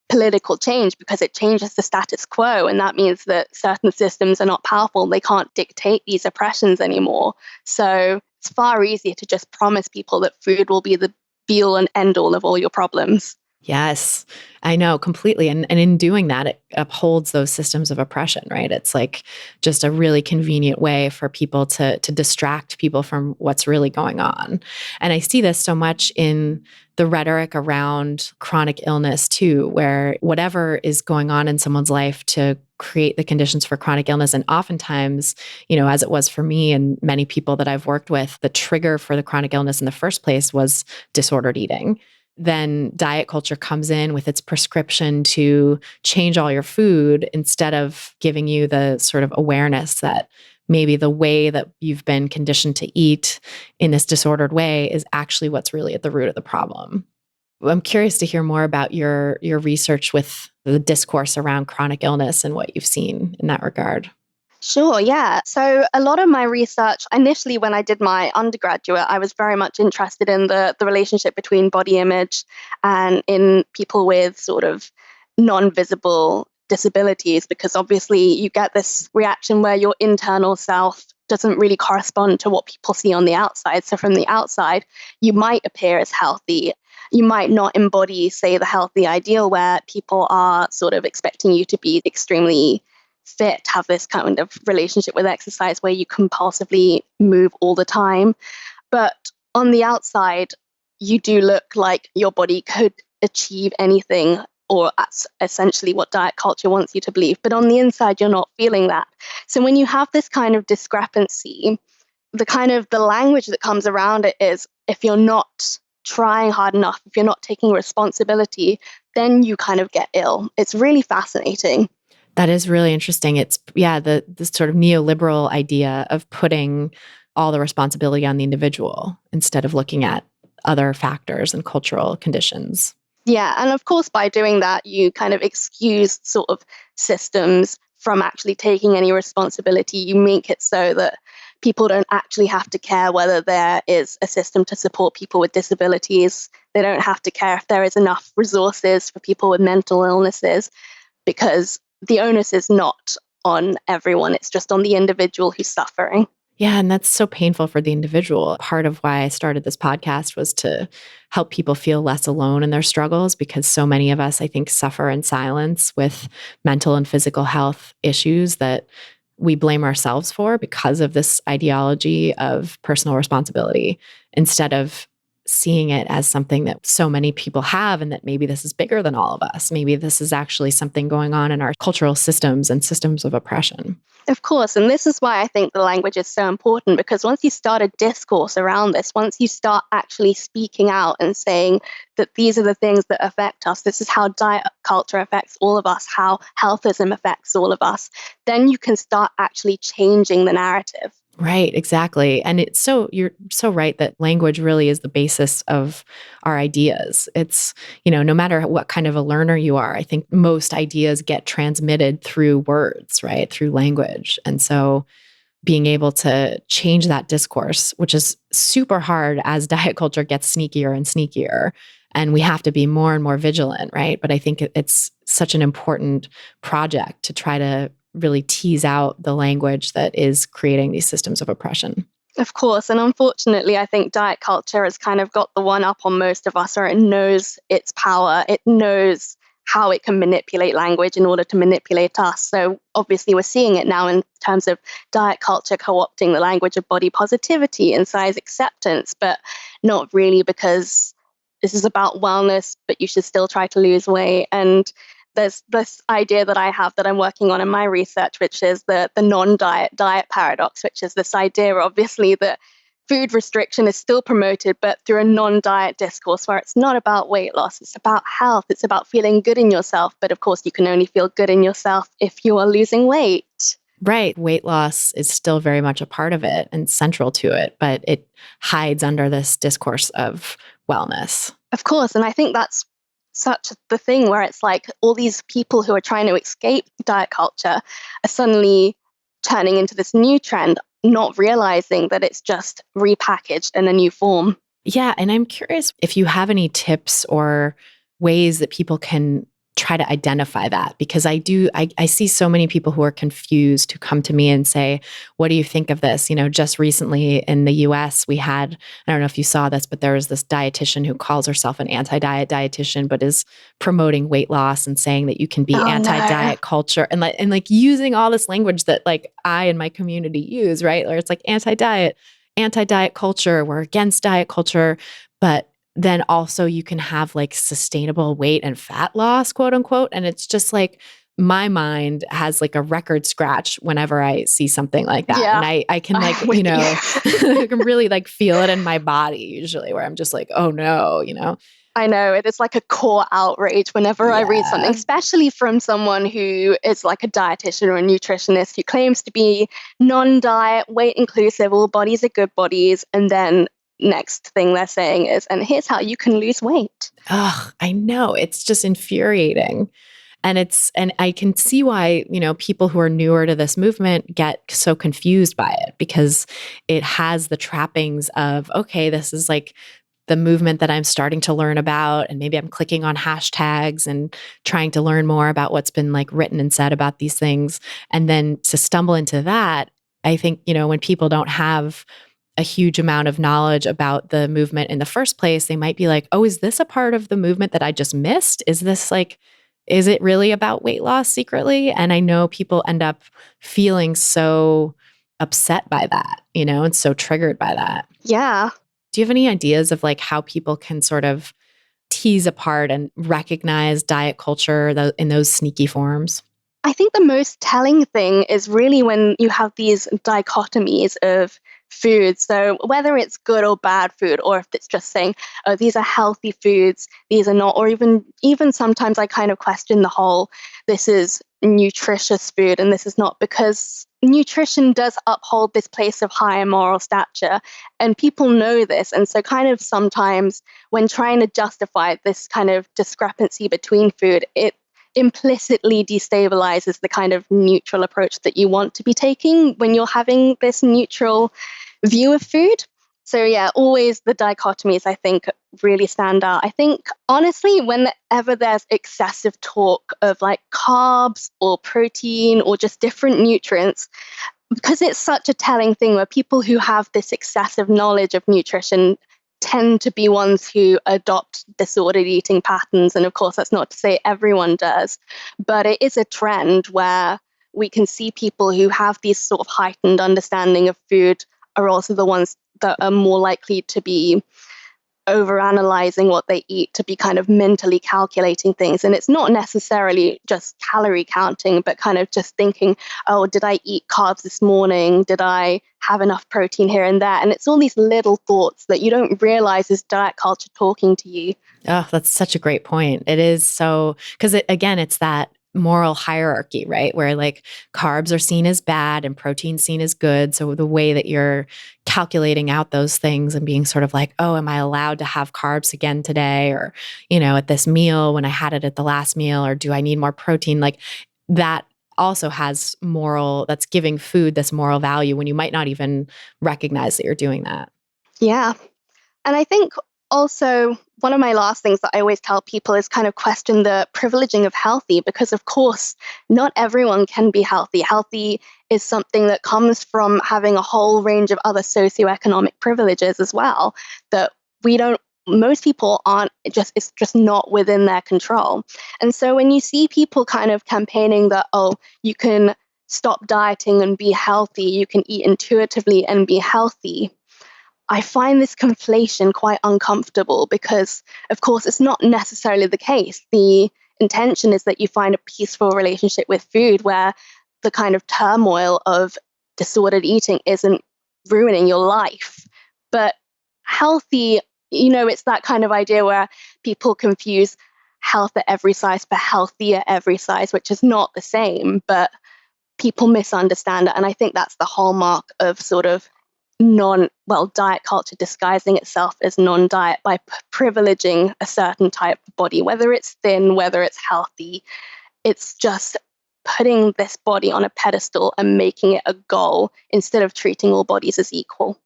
political change because it changes the status quo. And that means that certain systems are not powerful. They can't dictate these oppressions anymore. So it's far easier to just promise people that food will be the be-all and end-all of all your problems. Yes, I know completely. And in doing that, it upholds those systems of oppression, right? It's like just a really convenient way for people to distract people from what's really going on. And I see this so much in the rhetoric around chronic illness too, where whatever is going on in someone's life to create the conditions for chronic illness. And oftentimes, as it was for me and many people that I've worked with, the trigger for the chronic illness in the first place was disordered eating. Then diet culture comes in with its prescription to change all your food instead of giving you the sort of awareness that maybe the way that you've been conditioned to eat in this disordered way is actually what's really at the root of the problem. I'm curious to hear more about your research with the discourse around chronic illness and what you've seen in that regard. Sure, yeah. So a lot of my research, initially when I did my undergraduate, I was very much interested in the relationship between body image and in people with sort of non-visible disabilities, because obviously you get this reaction where your internal self doesn't really correspond to what people see on the outside. So from the outside, you might appear as healthy. You might not embody, say, the healthy ideal where people are sort of expecting you to be extremely fit, have this kind of relationship with exercise where you compulsively move all the time. But on the outside, you do look like your body could achieve anything, or that's essentially what diet culture wants you to believe. But on the inside, you're not feeling that. So when you have this kind of discrepancy, the language that comes around it is, if you're not trying hard enough, if you're not taking responsibility, then you kind of get ill. It's really fascinating. That is really interesting. It's, the sort of neoliberal idea of putting all the responsibility on the individual instead of looking at other factors and cultural conditions. Yeah, and of course, by doing that, you kind of excuse sort of systems from actually taking any responsibility. You make it so that people don't actually have to care whether there is a system to support people with disabilities. They don't have to care if there is enough resources for people with mental illnesses, because the onus is not on everyone. It's just on the individual who's suffering. Yeah, and that's so painful for the individual. Part of why I started this podcast was to help people feel less alone in their struggles, because so many of us, I think, suffer in silence with mental and physical health issues that we blame ourselves for because of this ideology of personal responsibility, instead of seeing it as something that so many people have, and that maybe this is bigger than all of us. Maybe this is actually something going on in our cultural systems and systems of oppression. Of course, and this is why I think the language is so important, because once you start a discourse around this, once you start actually speaking out and saying that these are the things that affect us, this is how diet culture affects all of us, how healthism affects all of us, then you can start actually changing the narrative. Right, exactly. And you're so right that language really is the basis of our ideas. It's, no matter what kind of a learner you are, I think most ideas get transmitted through words, right? Through language. And so being able to change that discourse, which is super hard as diet culture gets sneakier and sneakier, and we have to be more and more vigilant, right? But I think it's such an important project to try to really tease out the language that is creating these systems of oppression. Of course. And unfortunately, I think diet culture has kind of got the one up on most of us, or it knows its power. It knows how it can manipulate language in order to manipulate us. So obviously, we're seeing it now in terms of diet culture co-opting the language of body positivity and size acceptance, but not really, because this is about wellness, but you should still try to lose weight. And there's this idea that I have that I'm working on in my research, which is the non-diet diet paradox, which is this idea, obviously, that food restriction is still promoted, but through a non-diet discourse where it's not about weight loss, it's about health, it's about feeling good in yourself. But of course, you can only feel good in yourself if you are losing weight. Right. Weight loss is still very much a part of it and central to it, but it hides under this discourse of wellness. Of course. And I think that's such the thing where it's like all these people who are trying to escape diet culture are suddenly turning into this new trend, not realizing that it's just repackaged in a new form. Yeah. And I'm curious if you have any tips or ways that people can try to identify that, because I see so many people who are confused who come to me and say, what do you think of this? Just recently in the US, we had, I don't know if you saw this, but there was this dietitian who calls herself an anti-diet dietitian, but is promoting weight loss and saying that you can be anti-diet culture and like using all this language that like I and my community use, right? Or it's like anti-diet culture, we're against diet culture, but then also you can have like sustainable weight and fat loss, quote unquote. And it's just like my mind has like a record scratch whenever I see something like that. Yeah. And I can like, I can really like feel it in my body usually, where I'm just like, oh no, I know it is like a core outrage whenever I read something, especially from someone who is like a dietitian or a nutritionist who claims to be non-diet, weight inclusive, all bodies are good bodies, and then next thing they're saying is, and here's how you can lose weight. Ugh, I know. It's just infuriating. And I can see why, people who are newer to this movement get so confused by it, because it has the trappings of, okay, this is like the movement that I'm starting to learn about, and maybe I'm clicking on hashtags and trying to learn more about what's been like written and said about these things. And then to stumble into that, I think, when people don't have a huge amount of knowledge about the movement in the first place, they might be like, oh, is this a part of the movement that I just missed? Is it really about weight loss secretly? And I know people end up feeling so upset by that, and so triggered by that. Yeah. Do you have any ideas of like how people can sort of tease apart and recognize diet culture in those sneaky forms? I think the most telling thing is really when you have these dichotomies of food. So whether it's good or bad food, or if it's just saying, oh, these are healthy foods, these are not, or even sometimes I kind of question the whole, this is nutritious food and this is not, because nutrition does uphold this place of higher moral stature, and people know this. And so kind of sometimes when trying to justify this kind of discrepancy between food, it implicitly destabilizes the kind of neutral approach that you want to be taking when you're having this neutral view of food. So yeah, always the dichotomies, I think, really stand out. I think, honestly, whenever there's excessive talk of like carbs or protein or just different nutrients, because it's such a telling thing where people who have this excessive knowledge of nutrition tend to be ones who adopt disordered eating patterns. And of course, that's not to say everyone does, but it is a trend where we can see people who have these sort of heightened understanding of food are also the ones that are more likely to be overanalyzing what they eat, to be kind of mentally calculating things. And it's not necessarily just calorie counting, but kind of just thinking, oh, did I eat carbs this morning? Did I have enough protein here and there? And it's all these little thoughts that you don't realize is diet culture talking to you. Oh, that's such a great point. It is so, because it's that moral hierarchy, right? Where like carbs are seen as bad and protein seen as good. So the way that you're calculating out those things and being sort of like, oh, am I allowed to have carbs again today? Or, at this meal when I had it at the last meal, or do I need more protein? Like that also has that's giving food this moral value when you might not even recognize that you're doing that. Yeah. And I think also, one of my last things that I always tell people is kind of question the privileging of healthy, because of course, not everyone can be healthy. Healthy is something that comes from having a whole range of other socioeconomic privileges as well that most people it's just not within their control. And so when you see people kind of campaigning that, oh, you can stop dieting and be healthy, you can eat intuitively and be healthy, I find this conflation quite uncomfortable, because, of course, it's not necessarily the case. The intention is that you find a peaceful relationship with food where the kind of turmoil of disordered eating isn't ruining your life. But healthy, it's that kind of idea where people confuse health at every size for healthy at every size, which is not the same, but people misunderstand it. And I think that's the hallmark of sort of diet culture disguising itself as non-diet by privileging a certain type of body, whether it's thin, whether it's healthy. It's just putting this body on a pedestal and making it a goal instead of treating all bodies as equal.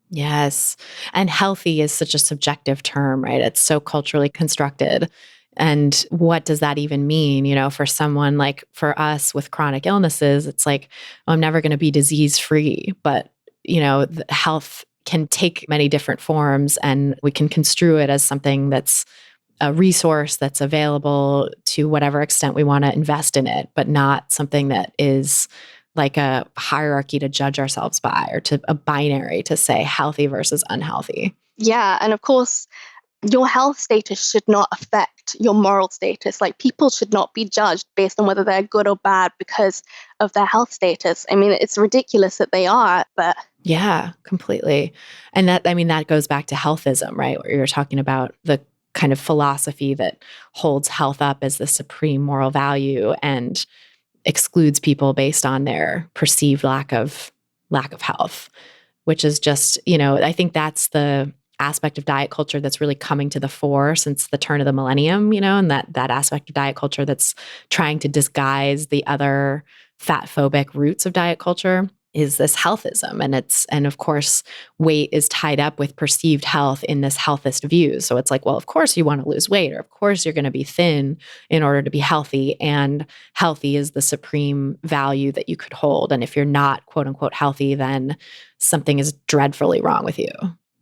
Yes. And healthy is such a subjective term, right? It's so culturally constructed. And what does that even mean? For someone like for us with chronic illnesses, it's like, I'm never going to be disease-free, but health can take many different forms, and we can construe it as something that's a resource that's available to whatever extent we want to invest in it, but not something that is like a hierarchy to judge ourselves by, or to a binary to say healthy versus unhealthy. Yeah. And of course, your health status should not affect your moral status. Like, people should not be judged based on whether they're good or bad because of their health status. I mean, it's ridiculous that they are, but... Yeah, completely. And that goes back to healthism, right? Where you're talking about the kind of philosophy that holds health up as the supreme moral value and excludes people based on their perceived lack of health, which is just, I think that's the aspect of diet culture that's really coming to the fore since the turn of the millennium, and that aspect of diet culture that's trying to disguise the other fat phobic roots of diet culture is this healthism. And of course, weight is tied up with perceived health in this healthist view. So it's like, well, of course you want to lose weight, or of course you're going to be thin in order to be healthy. And healthy is the supreme value that you could hold. And if you're not quote unquote healthy, then something is dreadfully wrong with you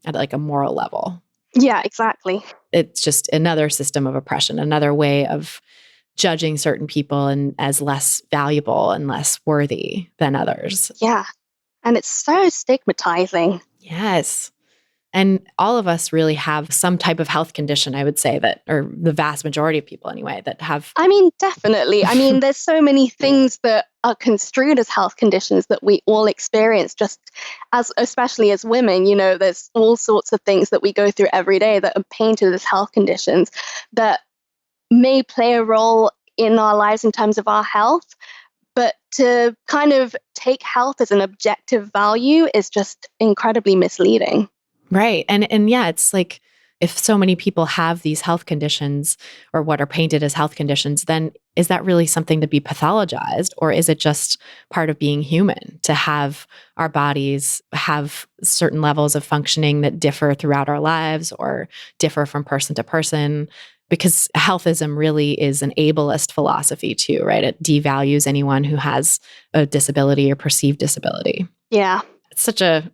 at like a moral level. Yeah, exactly. It's just another system of oppression, another way of judging certain people and as less valuable and less worthy than others. Yeah. And it's so stigmatizing. Yes. And all of us really have some type of health condition, I would say, that, or the vast majority of people anyway, that have. I mean, definitely. I mean, there's so many things that are construed as health conditions that we all experience especially as women, there's all sorts of things that we go through every day that are painted as health conditions that may play a role in our lives in terms of our health, but to kind of take health as an objective value is just incredibly misleading. Right. And yeah, it's like if so many people have these health conditions or what are painted as health conditions, then is that really something to be pathologized, or is it just part of being human to have our bodies have certain levels of functioning that differ throughout our lives or differ from person to person? Because healthism really is an ableist philosophy too, right? It devalues anyone who has a disability or perceived disability. Yeah. It's such a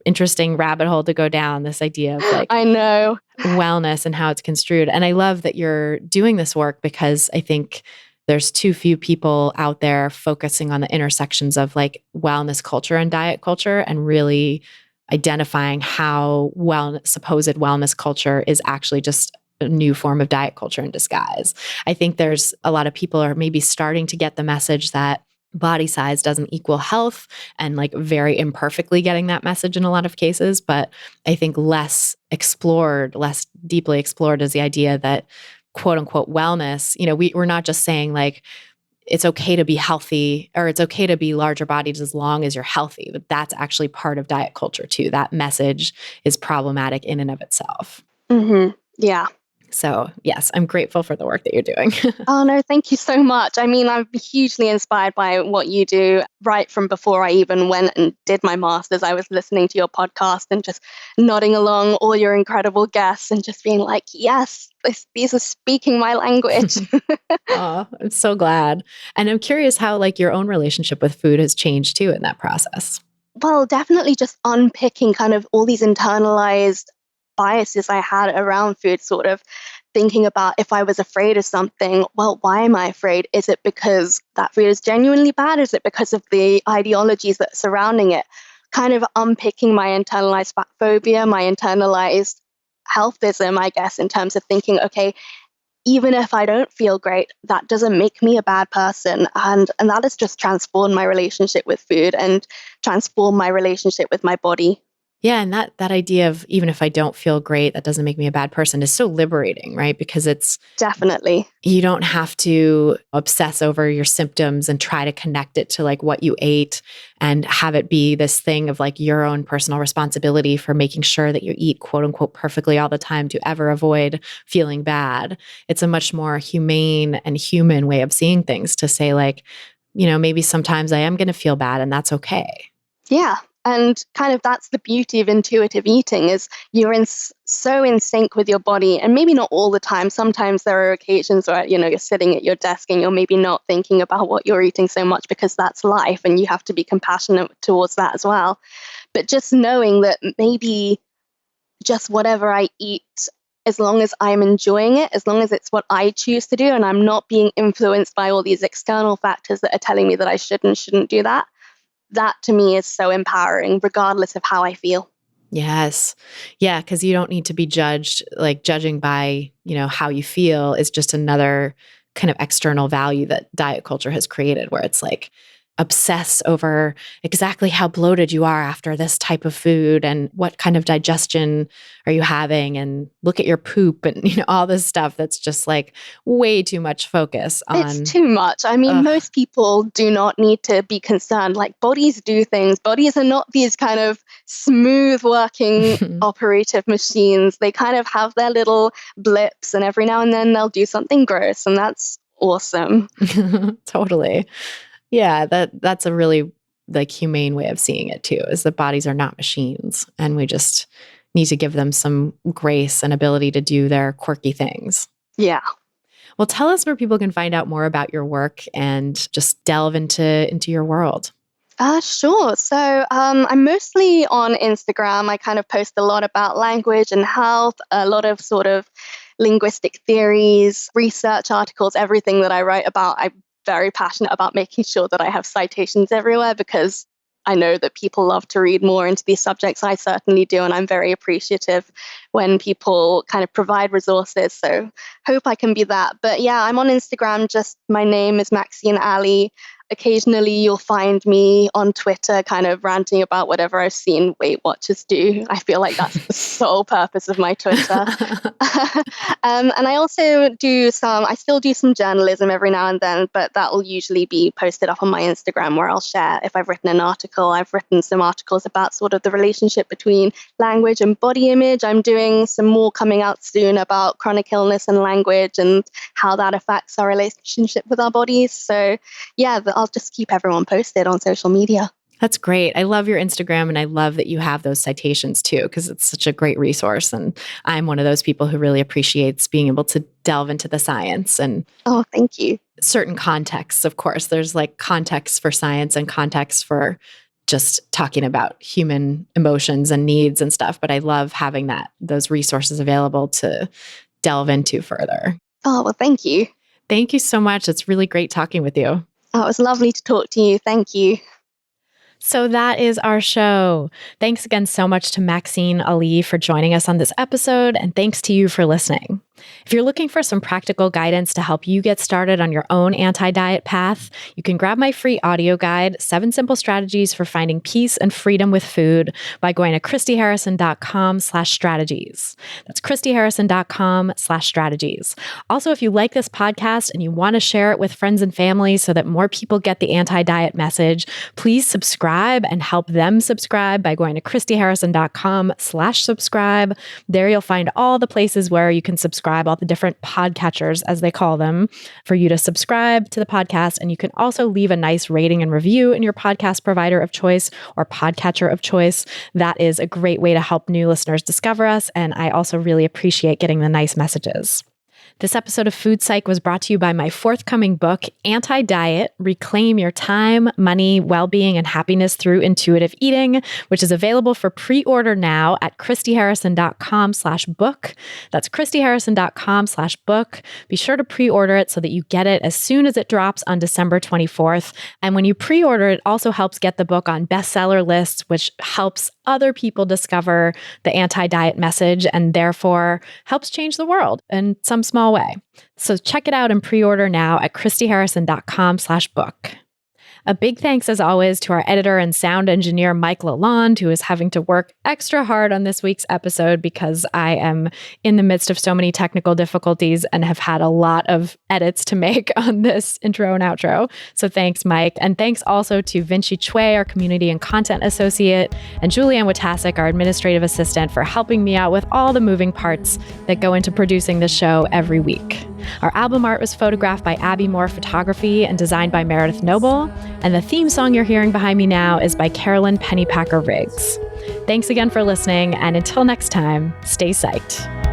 interesting rabbit hole to go down, this idea of like I know wellness and how it's construed. And I love that you're doing this work because I think there's too few people out there focusing on the intersections of like wellness culture and diet culture and really identifying how supposed wellness culture is actually just a new form of diet culture in disguise. I think there's a lot of people are maybe starting to get the message that body size doesn't equal health, and like very imperfectly getting that message in a lot of cases. But I think less deeply explored is the idea that quote unquote wellness, we're not just saying like, it's okay to be healthy or it's okay to be larger bodied as long as you're healthy, but that's actually part of diet culture too. That message is problematic in and of itself. Mm-hmm. Yeah. So yes, I'm grateful for the work that you're doing. Oh, no, thank you so much. I mean, I'm hugely inspired by what you do. Right from before I even went and did my master's, I was listening to your podcast and just nodding along all your incredible guests and just being like, yes, these are speaking my language. Oh, I'm so glad. And I'm curious how like your own relationship with food has changed too in that process. Well, definitely just unpicking kind of all these internalized biases I had around food, sort of thinking about if I was afraid of something, well, why am I afraid? Is it because that food is genuinely bad? Is it because of the ideologies that are surrounding it? Kind of unpicking my internalized fat phobia, my internalized healthism, I guess, in terms of thinking, okay, even if I don't feel great, that doesn't make me a bad person. And that has just transformed my relationship with food and transformed my relationship with my body. Yeah. And that idea of even if I don't feel great, that doesn't make me a bad person is so liberating, right? Because it's definitely, you don't have to obsess over your symptoms and try to connect it to like what you ate and have it be this thing of like your own personal responsibility for making sure that you eat quote unquote perfectly all the time to ever avoid feeling bad. It's a much more humane and human way of seeing things to say like, maybe sometimes I am going to feel bad and that's okay. Yeah. And kind of that's the beauty of intuitive eating is you're so in sync with your body, and maybe not all the time. Sometimes there are occasions where, you're sitting at your desk and you're maybe not thinking about what you're eating so much because that's life and you have to be compassionate towards that as well. But just knowing that maybe just whatever I eat, as long as I'm enjoying it, as long as it's what I choose to do and I'm not being influenced by all these external factors that are telling me that I should and shouldn't do that, that to me is so empowering, regardless of how I feel. Yes. Yeah. Because you don't need to be judged, like judging by, how you feel is just another kind of external value that diet culture has created where it's like, obsess over exactly how bloated you are after this type of food and what kind of digestion are you having and look at your poop and all this stuff that's just like way too much focus on. It's too much. I mean, most people do not need to be concerned. Like, bodies do things. Bodies are not these kind of smooth working operative machines. They kind of have their little blips, and every now and then they'll do something gross, and that's awesome. Totally. Yeah, that's a really like humane way of seeing it too, is that bodies are not machines and we just need to give them some grace and ability to do their quirky things. Yeah. Well, tell us where people can find out more about your work and just delve into your world. Sure. So I'm mostly on Instagram. I kind of post a lot about language and health, a lot of sort of linguistic theories, research articles, everything that I write about. I'm very passionate about making sure that I have citations everywhere because I know that people love to read more into these subjects. I certainly do, and I'm very appreciative when people kind of provide resources. So hope I can be that. But yeah, I'm on Instagram. Just my name is Maxine Ali. Occasionally, you'll find me on Twitter kind of ranting about whatever I've seen Weight Watchers do. I feel like that's the sole purpose of my Twitter. And I also I still do some journalism every now and then, but that will usually be posted up on my Instagram where I'll share if I've written an article. I've written some articles about sort of the relationship between language and body image. I'm doing some more coming out soon about chronic illness and language and how that affects our relationship with our bodies. So yeah, I'll just keep everyone posted on social media. That's great. I love your Instagram and I love that you have those citations too, because it's such a great resource. And I'm one of those people who really appreciates being able to delve into the science and thank you. Certain contexts, of course. There's like context for science and context for just talking about human emotions and needs and stuff. But I love having those resources available to delve into further. Oh, well, thank you. Thank you so much. It's really great talking with you. Oh, it was lovely to talk to you. Thank you. So that is our show. Thanks again so much to Maxine Ali for joining us on this episode, and thanks to you for listening. If you're looking for some practical guidance to help you get started on your own anti-diet path, you can grab my free audio guide, 7 Simple Strategies for Finding Peace and Freedom with Food, by going to christyharrison.com/strategies. That's christyharrison.com/strategies. Also, if you like this podcast and you want to share it with friends and family so that more people get the anti-diet message, please subscribe and help them subscribe by going to christyharrison.com/subscribe. There you'll find all the places where you can subscribe, all the different podcatchers, as they call them, for you to subscribe to the podcast. And you can also leave a nice rating and review in your podcast provider of choice or podcatcher of choice. That is a great way to help new listeners discover us. And I also really appreciate getting the nice messages. This episode of Food Psych was brought to you by my forthcoming book, Anti-Diet: Reclaim Your Time, Money, Well-Being, and Happiness Through Intuitive Eating, which is available for pre-order now at christyharrison.com/book. That's christyharrison.com/book. Be sure to pre-order it so that you get it as soon as it drops on December 24th. And when you pre-order, it also helps get the book on bestseller lists, which helps other people discover the anti-diet message and therefore helps change the world in some small way. So check it out and pre-order now at christyharrison.com/book. A big thanks, as always, to our editor and sound engineer, Mike Lalonde, who is having to work extra hard on this week's episode because I am in the midst of so many technical difficulties and have had a lot of edits to make on this intro and outro. So thanks, Mike. And thanks also to Vinci Chue, our community and content associate, and Julianne Watasek, our administrative assistant, for helping me out with all the moving parts that go into producing the show every week. Our album art was photographed by Abby Moore Photography and designed by Meredith Noble. And the theme song you're hearing behind me now is by Carolyn Pennypacker Riggs. Thanks again for listening, and until next time, stay psyched.